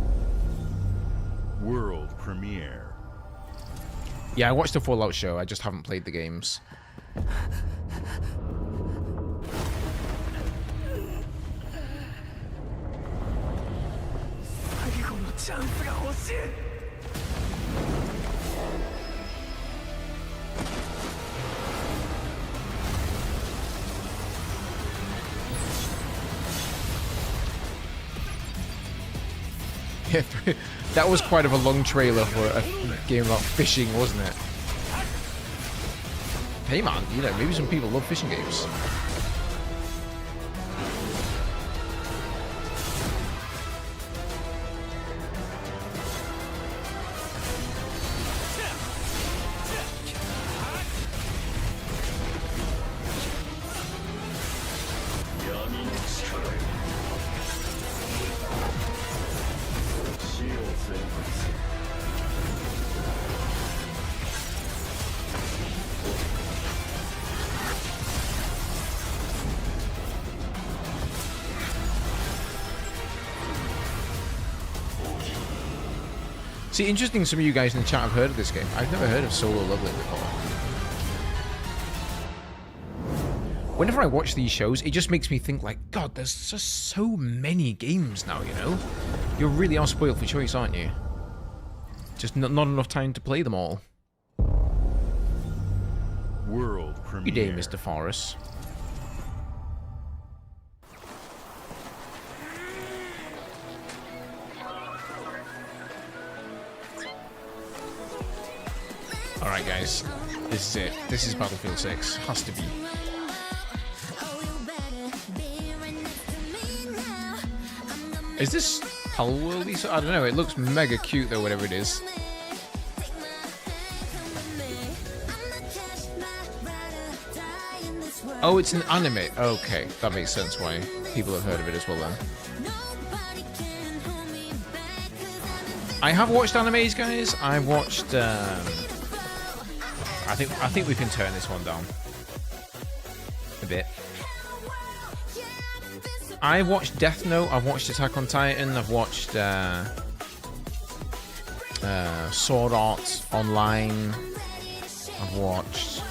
World premiere. Yeah, I watched the Fallout show. I just haven't played the games. Yeah, that was quite of a long trailer for a game about fishing, wasn't it? Hey man, maybe some people love fishing games. See, interesting, some of you guys in the chat have heard of this game. I've never heard of Solo Leveling before. Whenever I watch these shows, it just makes me think like, God, there's just so many games now, You really are spoiled for choice, aren't you? Just not enough time to play them all. World Good day, premiere. Mr. Forrest. Alright guys, this is it. This is Battlefield 6. Has to be. Is this Hellworldy? I don't know, it looks mega cute though, whatever it is. Oh, it's an anime. Okay, that makes sense why people have heard of it as well then. I have watched animes, guys. I've watched I think we can turn this one down a bit. I've watched Death Note, I've watched Attack on Titan, I've watched Sword Art Online, I've watched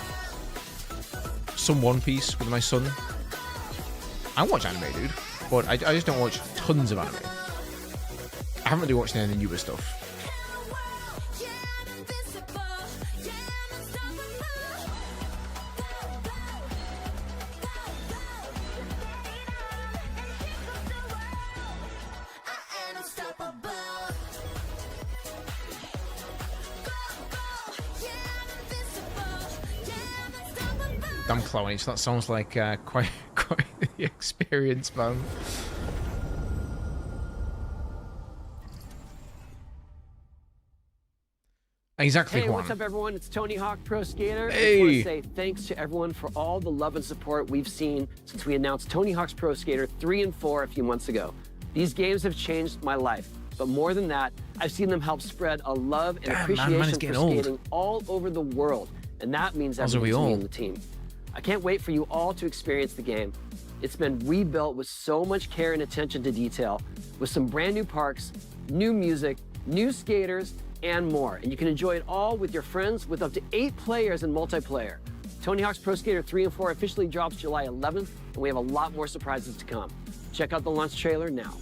some One Piece with my son. I watch anime, dude, but I just don't watch tons of anime. I haven't really watched any of the newer stuff. Damn Clownage, that sounds like quite the experience, man. Exactly. Hey, Juan. what's up, everyone? It's Tony Hawk Pro Skater. Hey. I just want to say thanks to everyone for all the love and support we've seen since we announced Tony Hawk's Pro Skater 3 and 4 a few months ago. These games have changed my life, but more than that, I've seen them help spread a love and appreciation for skating all over the world, and that means everything to me and the team. I can't wait for you all to experience the game. It's been rebuilt with so much care and attention to detail, with some brand new parks, new music, new skaters, and more. And you can enjoy it all with your friends with up to 8 players in multiplayer. Tony Hawk's Pro Skater 3 and 4 officially drops July 11th, and we have a lot more surprises to come. Check out the launch trailer now.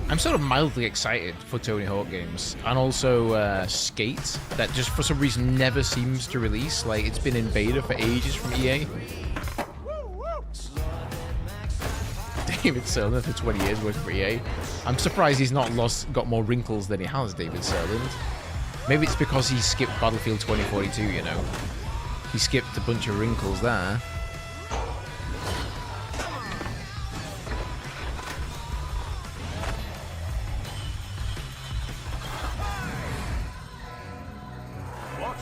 I'm sort of mildly excited for Tony Hawk games, and also Skate, that just for some reason never seems to release. Like, it's been in beta for ages from EA. David Serland for 20 years working for EA. I'm surprised he's not got more wrinkles than he has, David Serland. Maybe it's because he skipped Battlefield 2042, you know. He skipped a bunch of wrinkles there.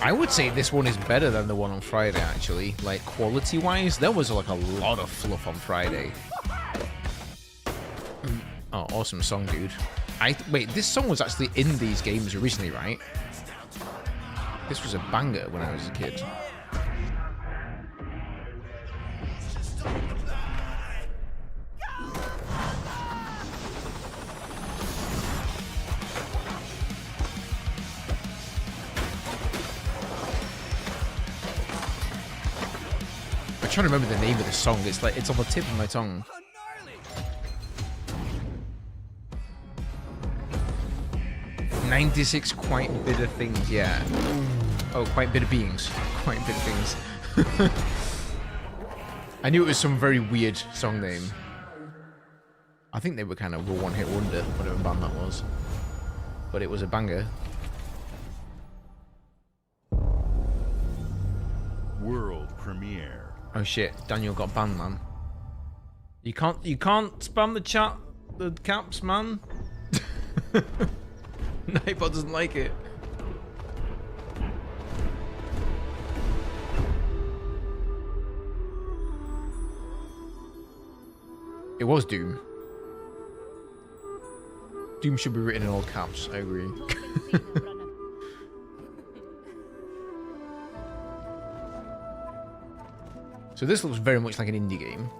I would say this one is better than the one on Friday, actually. Like, quality-wise, there was like a lot of fluff on Friday. Oh, awesome song, dude. Wait, this song was actually in these games originally, right? This was a banger when I was a kid. I'm trying to remember the name of the song. It's like, it's on the tip of my tongue. "96 quite bitter things," yeah. Oh, quite bitter beings. Quite bitter things. I knew it was some very weird song name. I think they were kind of a one-hit wonder, whatever band that was. But it was a banger. World premiere. Oh shit, Daniel got banned, man. You can't spam the chat, the caps, man. Nightbot doesn't like it. It was Doom. Doom should be written in all caps, I agree. So this looks very much like an indie game.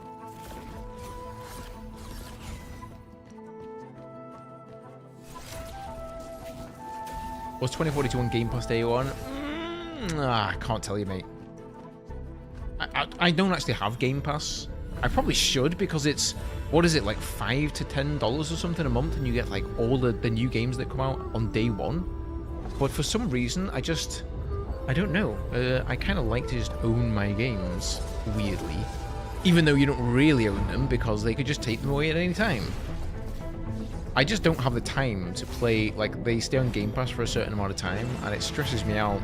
Was 2042 on Game Pass day one? I can't tell you, mate. I don't actually have Game Pass. I probably should, because it's, what is it, like $5 to $10 or something a month, and you get like all the new games that come out on day one. But for some reason, I don't know. I kind of like to just own my games, weirdly. Even though you don't really own them, because they could just take them away at any time. I just don't have the time to play, like, they stay on Game Pass for a certain amount of time, and it stresses me out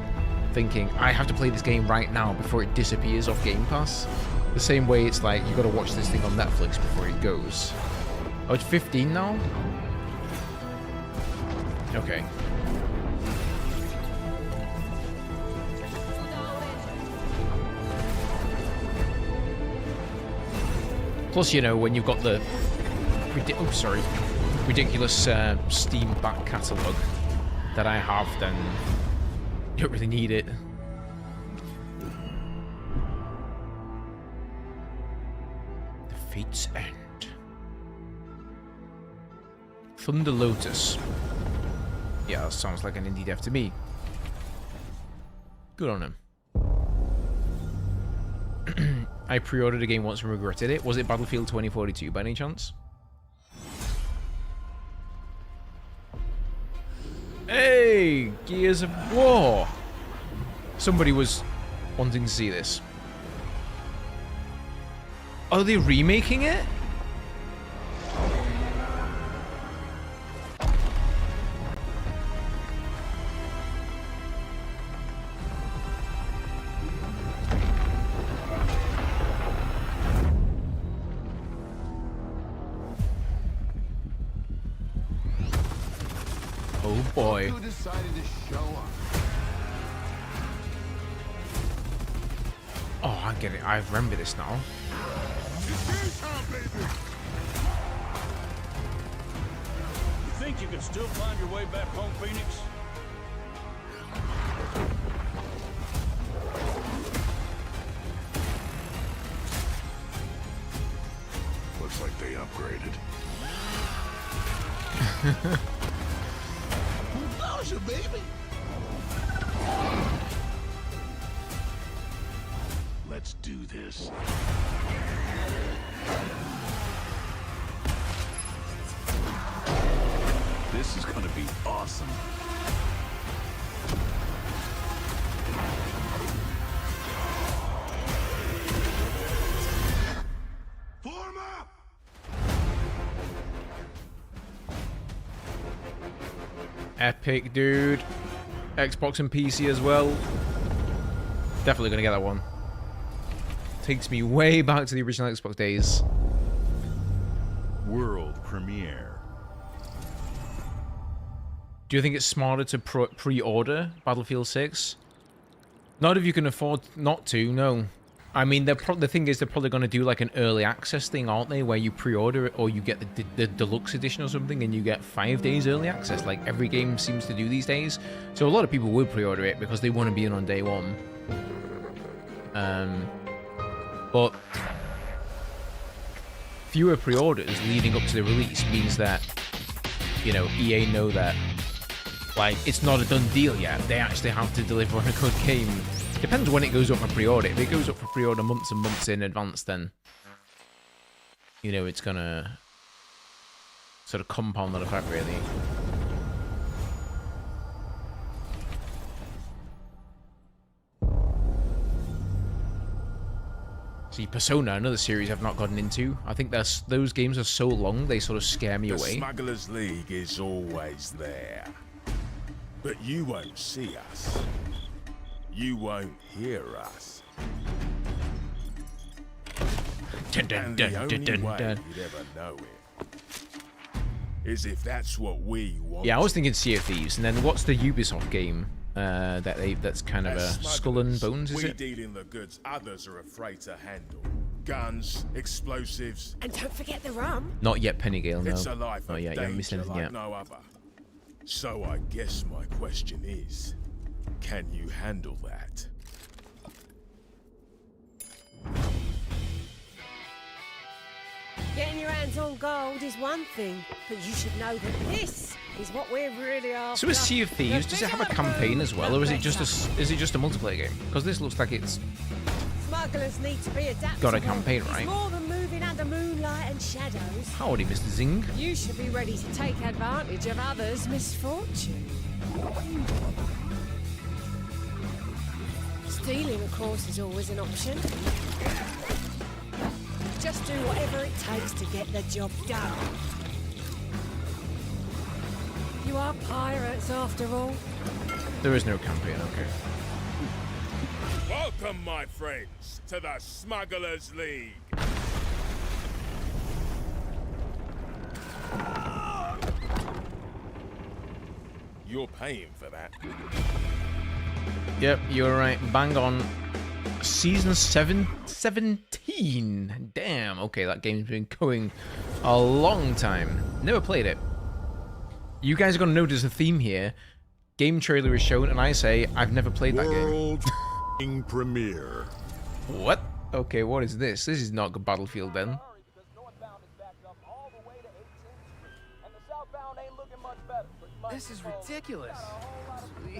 thinking, I have to play this game right now before it disappears off Game Pass. The same way it's like, you gotta watch this thing on Netflix before it goes. Oh, it's 15 now? Okay. Plus, you know, when you've got the ridiculous Steam back catalogue that I have, then you don't really need it. The Fate's End. Thunder Lotus. Yeah, that sounds like an indie dev to me. Good on him. I pre-ordered a game once and regretted it. Was it Battlefield 2042 by any chance? Hey! Gears of War! Somebody was wanting to see this. Are they remaking it? Oh boy. Who decided to show up? Oh, I get it. I remember this now. You think you can still find your way back home, Phoenix? Looks like they upgraded. Closure, baby. Let's do this. This is gonna be awesome. Form up! Epic, dude. Xbox and PC as well. Definitely gonna get that one. Takes me way back to the original Xbox days. World premiere. Do you think it's smarter to pre-order Battlefield 6? Not if you can afford not to, no. I mean, the thing is, they're probably going to do like an early access thing, aren't they? Where you pre-order it, or you get the deluxe edition or something, and you get 5 days early access, like every game seems to do these days. So a lot of people will pre-order it because they want to be in on day one. But fewer pre-orders leading up to the release means that, you know, EA know that, like, it's not a done deal yet. They actually have to deliver on a good game. Depends when it goes up for pre-order. If it goes up for pre-order months and months in advance, then, you know, it's gonna sort of compound that effect, really. See, Persona, another series I've not gotten into. I think those games are so long, they sort of scare me away. The Smugglers League is always there. But you won't see us. You won't hear us. And the only way you'd ever know it is if that's what we want. Yeah, I was thinking Sea of Thieves, and then what's the Ubisoft game that's kind of a Skull and Bones, is it? We deal in the goods others are afraid to handle. Guns, explosives. And don't forget the rum. Not yet, Pennygale, no. It's a life oh yeah, you haven't missed anything like yet. No other. So I guess my question is, can you handle that? Getting your hands on gold is one thing, but you should know that this is what we're really after. So is Sea of Thieves, does it have a campaign as well, or is it just a multiplayer game? Because this looks like it's Smugglers need to be adaptable. got a campaign, It's right? more than moving under moonlight and shadows. Howdy, Mr. Zing. You should be ready to take advantage of others' misfortune. Stealing, of course, is always an option. Just do whatever it takes to get the job done. You are pirates, after all. There is no campaign, okay. Welcome, my friends, to the Smugglers League. You're paying for that. Yep, you're right. Bang on. Season 17. Damn. Okay, that game's been going a long time. Never played it. You guys are going to notice a theme here. Game trailer is shown, and I say, I've never played that game. World premiere. What? Okay, what is this? This is not Battlefield then. This is ridiculous.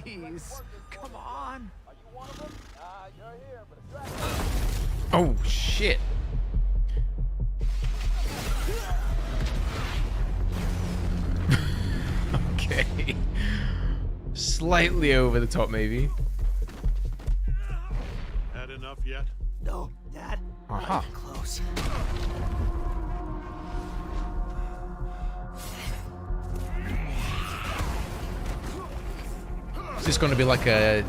Please, come on. Oh, shit. Okay. Slightly over the top, maybe. Had enough yet? No, Dad. Aha. Close. Is this going to be like a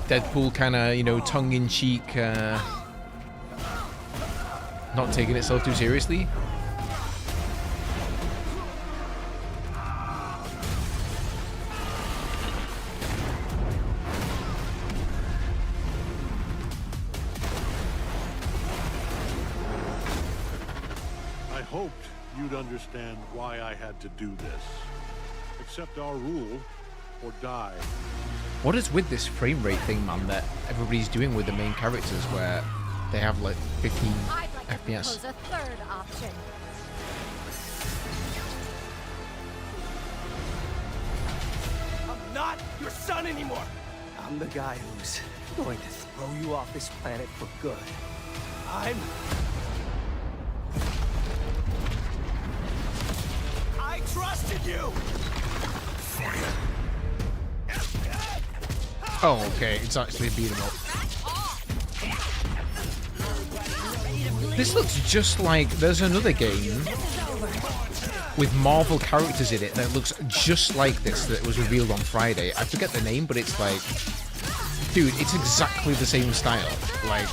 Deadpool kind of, you know, tongue-in-cheek, not taking itself too seriously? I hoped you'd understand why I had to do this. Accept our rule or die. What is with this frame rate thing, man, that everybody's doing with the main characters where they have like 15 I'd like to FPS? propose a third option. I'm not your son anymore. I'm the guy who's going to throw you off this planet for good. I trusted you. Oh, okay, it's actually beat 'em up. This looks just like there's another game with Marvel characters in it that looks just like this that was revealed on Friday. I forget the name, but it's like, dude, it's exactly the same style. Like,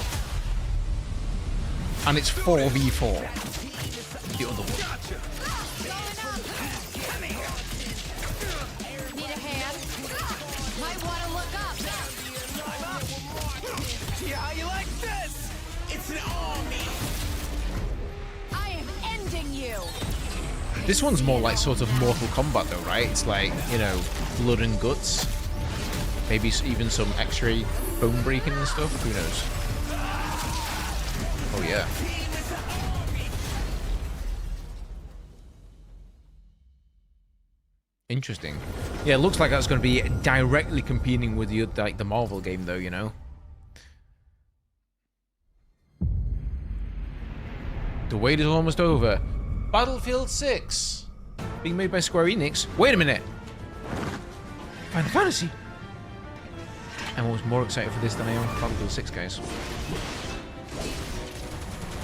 and it's 4v4. The other one. Need a hand? Might want to look up. Yeah, how you like this? It's an army. I am ending you. This one's more like sort of Mortal Kombat though, right? It's like, you know, blood and guts. Maybe even some X-ray bone breaking and stuff. Who knows? Oh yeah. Interesting. Yeah, it looks like that's going to be directly competing with the Marvel game though, you know? The wait is almost over. Battlefield 6, being made by Square Enix. Wait a minute. Final Fantasy. I'm always more excited for this than I am for Battlefield 6, guys.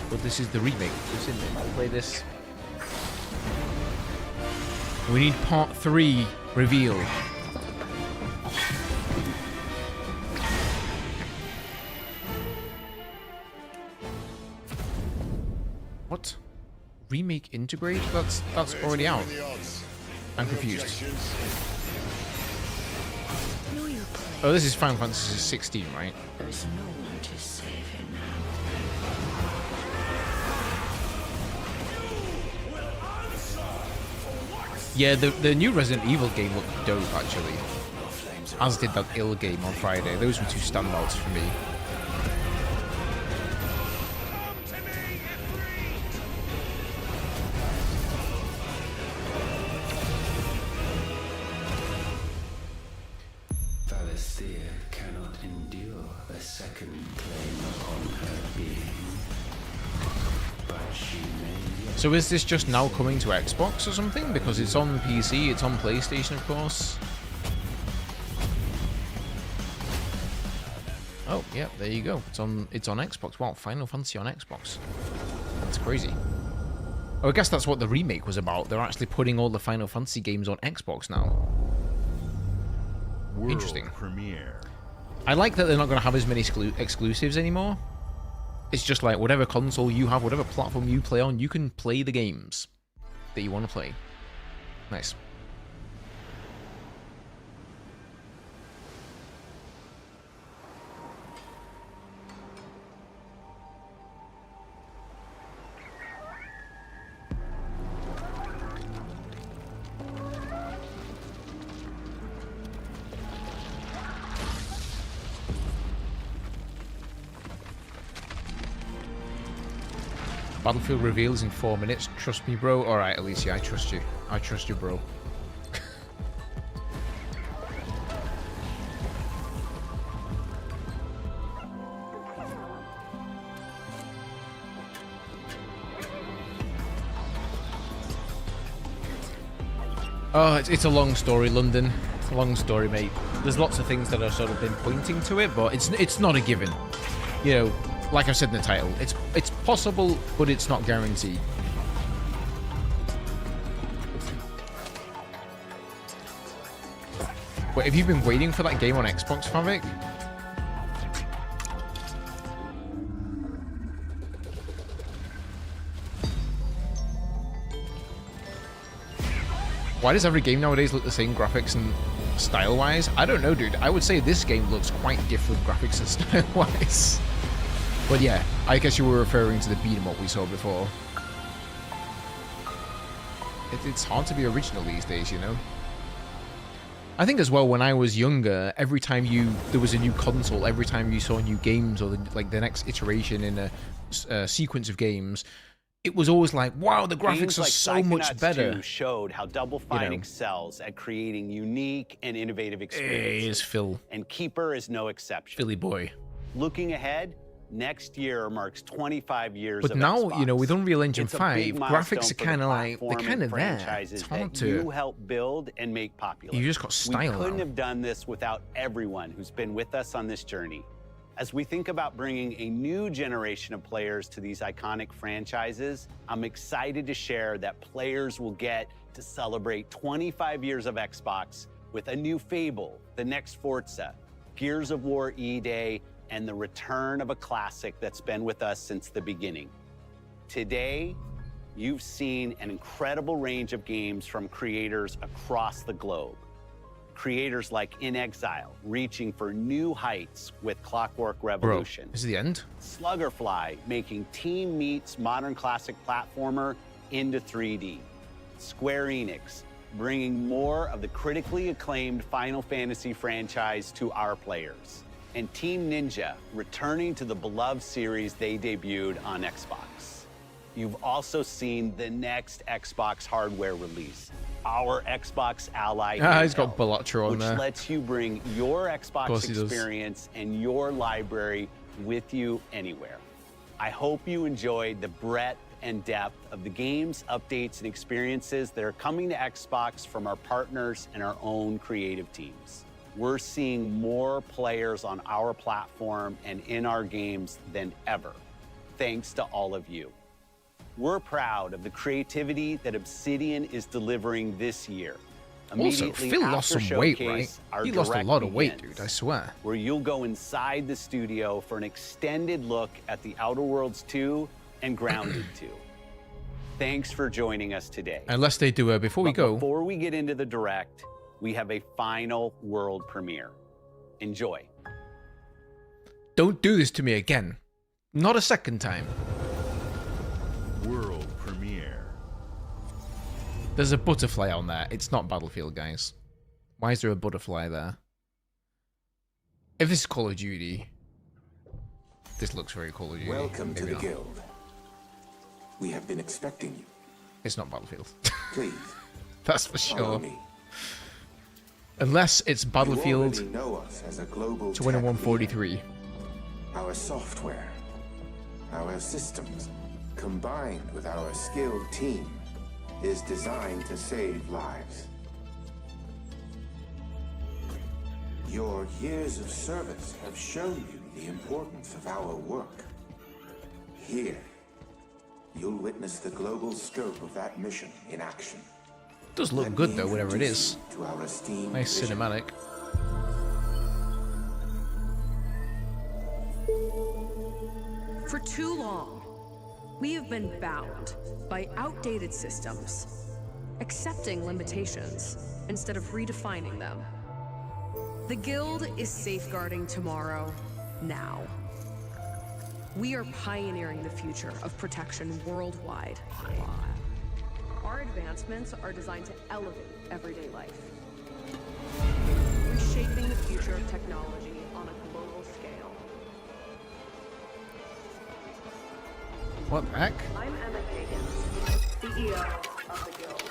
But this is the remake. It's in there. I'll play this. We need part 3 revealed. What? Remake integrate? That's already out. I'm confused. Oh, this is Final Fantasy 16, right? There's no one to save him Yeah, the new Resident Evil game looked dope, actually. As did that Ill game on Friday. Those were two standouts for me. So is this just now coming to Xbox or something? Because it's on PC, it's on PlayStation, of course. Oh, yeah, there you go. It's on Xbox. Wow, Final Fantasy on Xbox. That's crazy. Oh, I guess that's what the remake was about. They're actually putting all the Final Fantasy games on Xbox now. World Interesting. premiere. I like that they're not going to have as many exclusives anymore. It's just like whatever console you have, whatever platform you play on, you can play the games that you want to play. Nice. Battlefield reveals in 4 minutes. Trust me, bro. Alright, Alicia, I trust you. I trust you, bro. Oh, it's a long story, London. It's a long story, mate. There's lots of things that have sort of been pointing to it, but it's not a given. You know, like I said in the title, it's possible, but it's not guaranteed. But have you been waiting for that game on Xbox, Favik? Why does every game nowadays look the same graphics and style-wise? I don't know, dude. I would say this game looks quite different graphics and style-wise. But yeah, I guess you were referring to the beat-em-up we saw before. It's hard to be original these days, you know? I think as well, when I was younger, every time there was a new console, every time you saw new games or the next iteration in a sequence of games, it was always like, wow, the graphics are so much better. 2 showed how Double Fine excels at creating unique and innovative experiences. Hey, it's Phil. And Keeper is no exception. Philly boy. Looking ahead, next year marks 25 years but of now, Xbox. you know, with Unreal Engine 5, graphics are milestone kind of for the like, they're platform kind and of there. franchises It's hard that you to... help build and make popular. You just got style We couldn't now. have done this without everyone who's been with us on this journey. As we think about bringing a new generation of players to these iconic franchises, I'm excited to share that players will get to celebrate 25 years of Xbox with a new Fable, the next Forza, Gears of War E-Day, and the return of a classic that's been with us since the beginning. Today, you've seen an incredible range of games from creators across the globe. Creators like In Exile, reaching for new heights with Clockwork Revolution. Bro, is it the end? Sluggerfly, making Team Meat's modern classic platformer into 3D. Square Enix, bringing more of the critically acclaimed Final Fantasy franchise to our players. And Team Ninja, returning to the beloved series they debuted on Xbox. You've also seen the next Xbox hardware release, our Xbox Ally, He's got Balatro on which there. lets you bring your Xbox experience and your library with you anywhere. I hope you enjoyed the breadth and depth of the games, updates, and experiences that are coming to Xbox from our partners and our own creative teams. We're seeing more players on our platform and in our games than ever, thanks to all of you. We're proud of the creativity that Obsidian is delivering this year. Also, Phil lost some weight, right? He lost a lot of weight, dude, I swear. Where you'll go inside the studio for an extended look at The Outer Worlds 2 and Grounded 2. Thanks for joining us today. Unless they do it before we go. Before we get into the direct, we have a final world premiere. Enjoy. Don't do this to me again. Not a second time. World premiere. There's a butterfly on there. It's not Battlefield, guys. Why is there a butterfly there? If this is Call of Duty, this looks very Call of Duty. Welcome to Maybe the not. guild. We have been expecting you. It's not Battlefield. Please. That's for follow sure. me. Unless it's You Battlefield already know us as a global 2143. Our software, our systems, combined with our skilled team, is designed to save lives. Your years of service have shown you the importance of our work. Here, you'll witness the global scope of that mission in action. Does look good though, whatever it is. Nice cinematic. For too long, we have been bound by outdated systems, accepting limitations instead of redefining them. The Guild is safeguarding tomorrow, now. We are pioneering the future of protection worldwide. Our advancements are designed to elevate everyday life, reshaping the future of technology on a global scale. What the heck? I'm Emma Kagan, CEO of the Guild.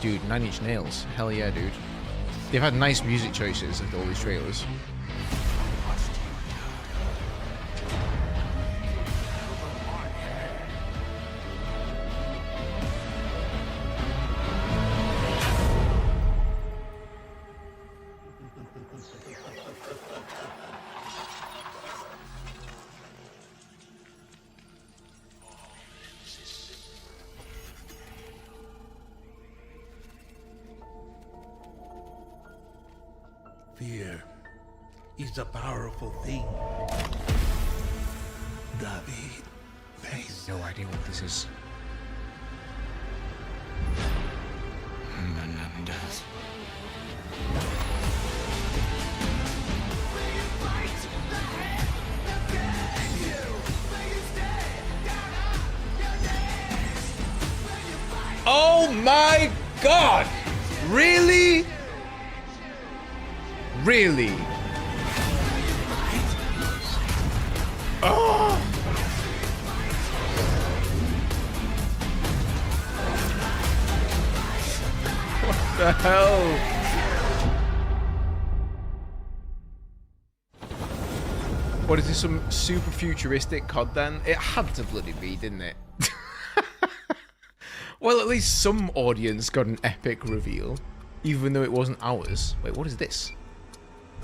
Dude, 9 Inch Nails. Hell yeah, dude. They've had nice music choices with all these trailers. Fear is a powerful thing. David, face. No idea what this is. Menendez. Oh my god! Really? Really? Oh! What the hell? What is this, some super futuristic COD then? It had to bloody be, didn't it? Well, at least some audience got an epic reveal, even though it wasn't ours. Wait, what is this?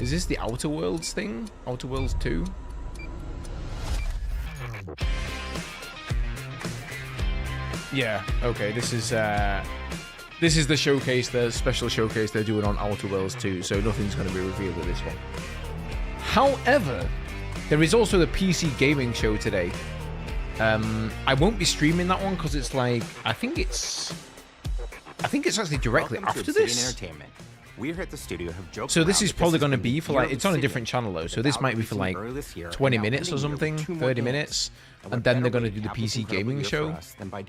Is this the Outer Worlds thing? Outer Worlds 2? Yeah, okay, this is the showcase, the special showcase they're doing on Outer Worlds 2, so nothing's going to be revealed with this one. However, there is also the PC gaming show today. I won't be streaming that one because it's like, I think it's actually directly after this. Entertainment. We here at the studio have joked. So this is probably going to be for like, year it's on a of different channel though, so this might be for like 20 minutes or something, 30 minutes, and then they're going to do the PC gaming show.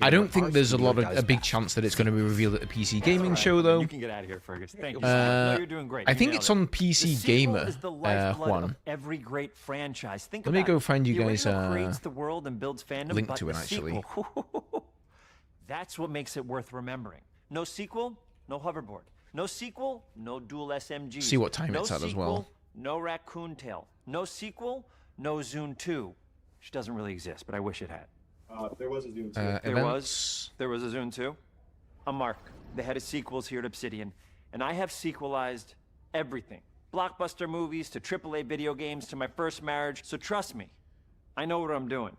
I don't think there's a big chance that it's going to be revealed at the PC gaming show though. You can get out of here, Fergus. Thank you. No, you're doing great. I think it's on PC Gamer one. Every great franchise. Think Let me go find you guys creates the world and builds fandom, link but to it the actually. sequel, that's what makes it worth remembering. No sequel, no hoverboard. No sequel, no dual SMGs. See what time no it's at sequel, as well. No Raccoon Tail. No sequel, no Zune 2. Which doesn't really exist, but I wish it had. There was a Zune 2. There was a Zune 2. I'm Mark, the head of sequels here at Obsidian, and I have sequelized everything. Blockbuster movies to AAA video games to my first marriage, so trust me, I know what I'm doing.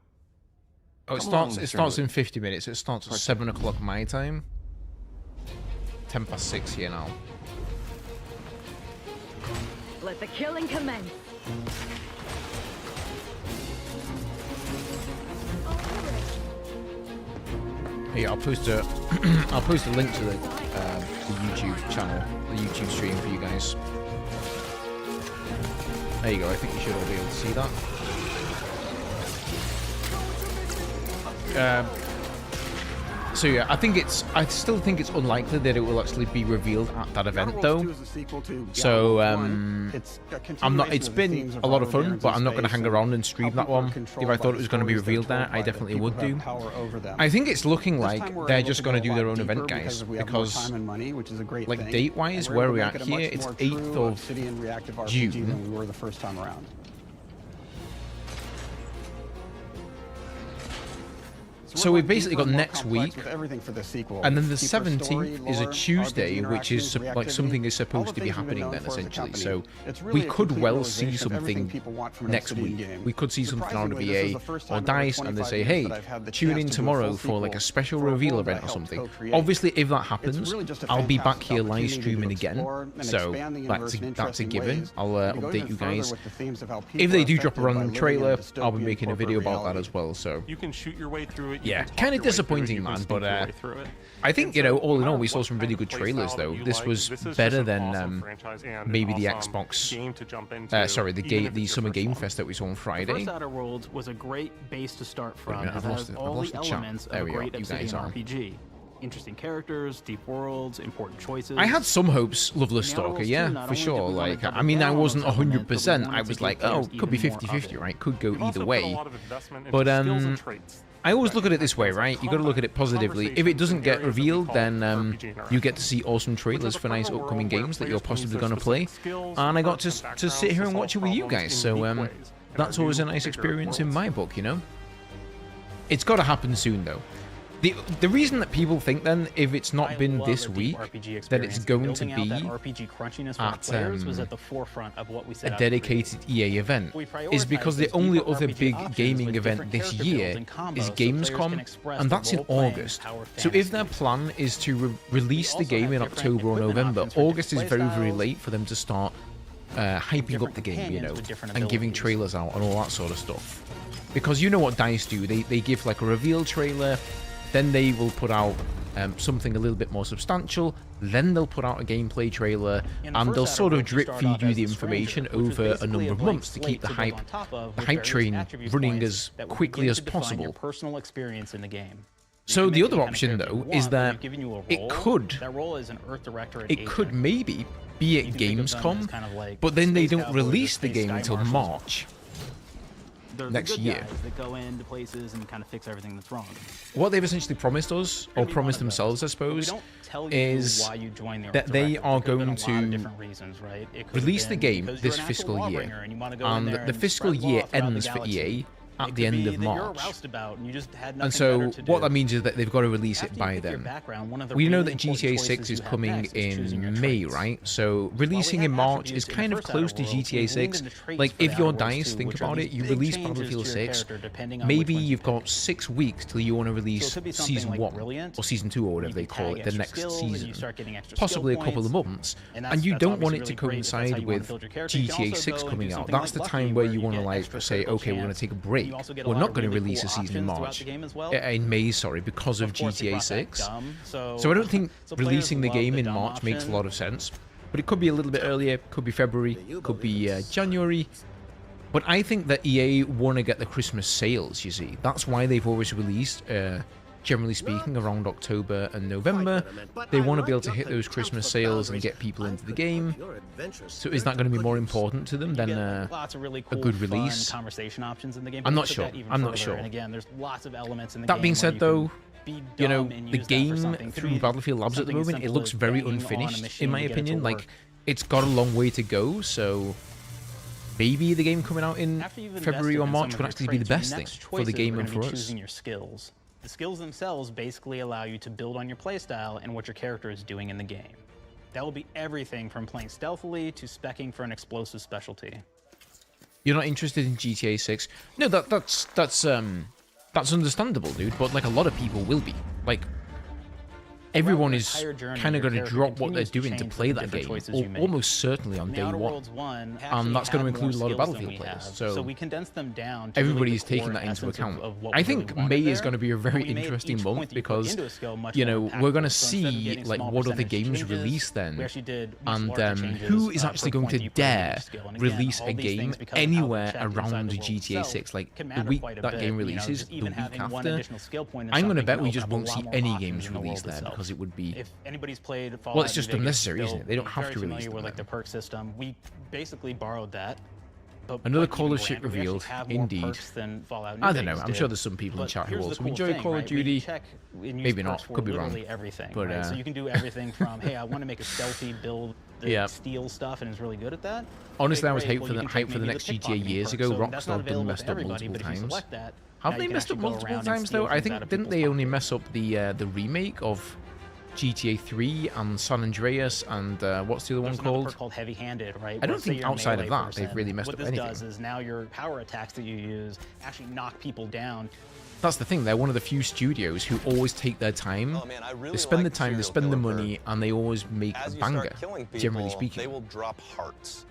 Oh, it starts in 50 minutes. It starts at 7 o'clock my time. 10 past 6 here now. Let the killing commence. Here, I'll post a link to the YouTube channel, the YouTube stream for you guys. There you go. I think you should all be able to see that. So yeah, I still think it's unlikely that it will actually be revealed at that event though. So I'm not. It's been a lot of fun, but I'm not going to hang around and stream that one. If I thought it was going to be revealed there, I definitely would do. I think it's looking like they're just going to do their own event, guys, because like date-wise, where are we at here? It's 8th of June. We were the first time around. So we've basically got next week, for the sequel. And then the 17th is a Tuesday, which is like something is supposed to be happening then, essentially. So we could well see something next week. We could see something out of EA or DICE, and they say, hey, tune in tomorrow for like a special reveal event or something. Obviously, if that happens, I'll be back here live streaming again. So that's a given. I'll update you guys. If they do drop a random trailer, I'll be making a video about that as well. So you can shoot your way through it. Yeah, kind of disappointing, man, but I think, you know, all in all, we saw some really good trailers, though. This was better than maybe the Xbox, sorry, the Summer Game Fest that we saw on Friday. First Outer Worlds was a great base to start from. I've lost the chat. There we go, you guys are. RPG. Interesting characters, deep worlds, important choices. I had some hopes, Loveless Stalker, yeah, for sure. Like, I mean, I wasn't 100%. I was like, oh, could be 50-50, right? Could go either way. But I always look at it this way, right? You got to look at it positively. If it doesn't get revealed, then you get to see awesome trailers for nice upcoming games that you're possibly going to play. And I got to sit here and watch it with you guys. So that's always a nice experience in my book, you know? It's got to happen soon, though. The reason that people think then, if it's not been this week, that it's going to be at a dedicated EA event, is because the only other big gaming event this year is Gamescom, and that's in August. So if their plan is to release the game in October or November, August is very, very late for them to start hyping up the game, you know, and giving trailers out and all that sort of stuff. Because you know what DICE do, they give like a reveal trailer, then they will put out something a little bit more substantial, then they'll put out a gameplay trailer, and they'll sort of drip feed you the information over a number of months to keep the hype train running as quickly as possible. So the other option, though, is that it could maybe be at Gamescom, but then they don't release the game until March. Next year. That go into places and kind of fix everything that's wrong. What they've essentially promised us, or promised themselves, I suppose, is that they are going to release the game this fiscal year, and the fiscal year ends for EA at the end of March. And so what that means is that they've got to release it by then. We know that GTA 6 is coming in May, right? So releasing in March is kind of close to GTA 6. Like, if you're DICE, think about it, you release Battlefield 6, maybe you've got 6 weeks till you want to release Season 1, or Season 2, or whatever they call it, the next season. Possibly a couple of months. And you don't want it to coincide with GTA 6 coming out. That's the time where you want to, like, say, okay, we're going to take a break. We're not going to release a season in March, in May, sorry, because of GTA 6. So I don't think releasing the game in March makes a lot of sense. But it could be a little bit earlier, could be February, could be January. But I think that EA want to get the Christmas sales, you see. That's why they've always released, generally speaking, around October and November. They want to be able to hit those Christmas sales and get people into the game. So is that going to be more important to them than a good release? I'm not sure. I'm not sure. That being said, though, you know, the game through Battlefield Labs at the moment, it looks very unfinished, in my opinion. Like, it's got a long way to go, so maybe the game coming out in February or March would actually be the best thing for the game and for us. The skills themselves basically allow you to build on your playstyle and what your character is doing in the game. That will be everything from playing stealthily to speccing for an explosive specialty. You're not interested in GTA 6? No, that's understandable, dude. But like, a lot of people will be. Like, everyone is kind of going to drop what they're doing to play that game, almost certainly on day one. And that's going to include a lot of Battlefield players. So we condense them down. Everybody's taking that into account. I think May is going to be a very interesting month because, you know, we're going to see like what other games release then, and who is actually going to dare release a game anywhere around GTA 6. Like the week that game releases, the week after, I'm going to bet we just won't see any games released there because it would be. If anybody's played Fallout, well, it's just unnecessary, isn't it? They don't have to release them. With like the perk system, we basically borrowed that. But another Call of Shit revealed, indeed. I don't know. I'm sure there's some people in chat who also enjoy Call of Duty. Maybe not. Could be wrong. Everything, but right? So you can do everything from, hey, I want to make a stealthy build that steal stuff, and is really good at that. Honestly, I was hyped for the next GTA years ago. Rockstar didn't messed up multiple times. Have they messed up multiple times though? I think didn't they only mess up the remake of GTA 3 and San Andreas and what's the other one called? Called Heavy Handed, right? I don't think outside of that they've really messed up anything. What this does is now your power attacks that you use actually knock people down. That's the thing. They're one of the few studios who always take their time. They spend the time, they spend the money, and they always make a banger. Generally speaking, they will drop hearts.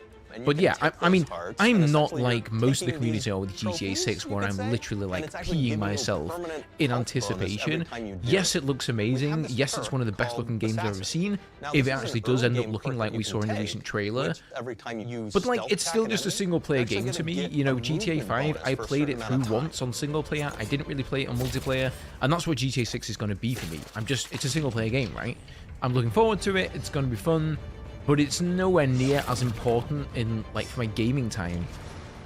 But yeah, I mean, I'm not like most of the community are with GTA 6, where I'm literally like peeing myself in anticipation. Yes, it looks amazing. Yes, it's one of the best looking games I've ever seen. If it actually does end up looking like we saw in the recent trailer. But like, it's still just a single player game to me. You know, GTA 5, I played it through once on single player. I didn't really play it on multiplayer. And that's what GTA 6 is going to be for me. It's a single player game, right? I'm looking forward to it. It's going to be fun. But it's nowhere near as important in like for my gaming time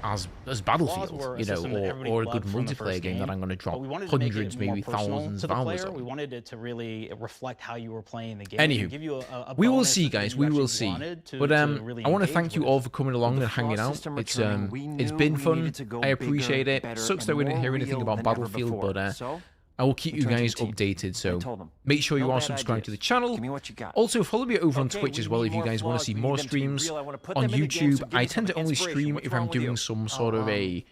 as Battlefield, you know, or a good multiplayer game that I'm going to drop hundreds, maybe thousands of hours on. We wanted it to really reflect how you were playing the game. Anywho, we will see, guys. We will see. But I want to thank you all for coming along and hanging out. It's been fun. I appreciate it. Sucks that we didn't hear anything about Battlefield, but I will keep you guys updated, so make sure you are subscribed to the channel. Also, follow me over on Twitch as well if you guys want to see more streams. On YouTube, I tend to only stream if I'm doing some sort of a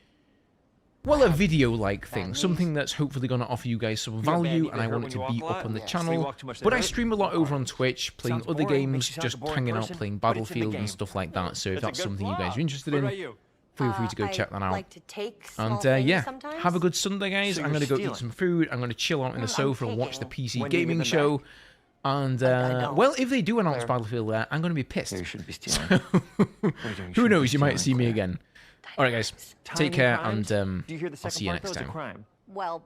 video-like thing, something that's hopefully going to offer you guys some value, and I want it to be up on the channel. But I stream a lot over on Twitch, playing other games, just hanging out, playing Battlefield and stuff like that, so if that's something you guys are interested in, feel free to go check that out. And yeah, have a good Sunday, guys. I'm going to go eat some food. I'm going to chill out in the sofa and watch the PC gaming show. And, well, if they do announce Battlefield there, I'm going to be pissed. So, who knows? You might see me again. All right, guys. Take care, and I'll see you next time. Well,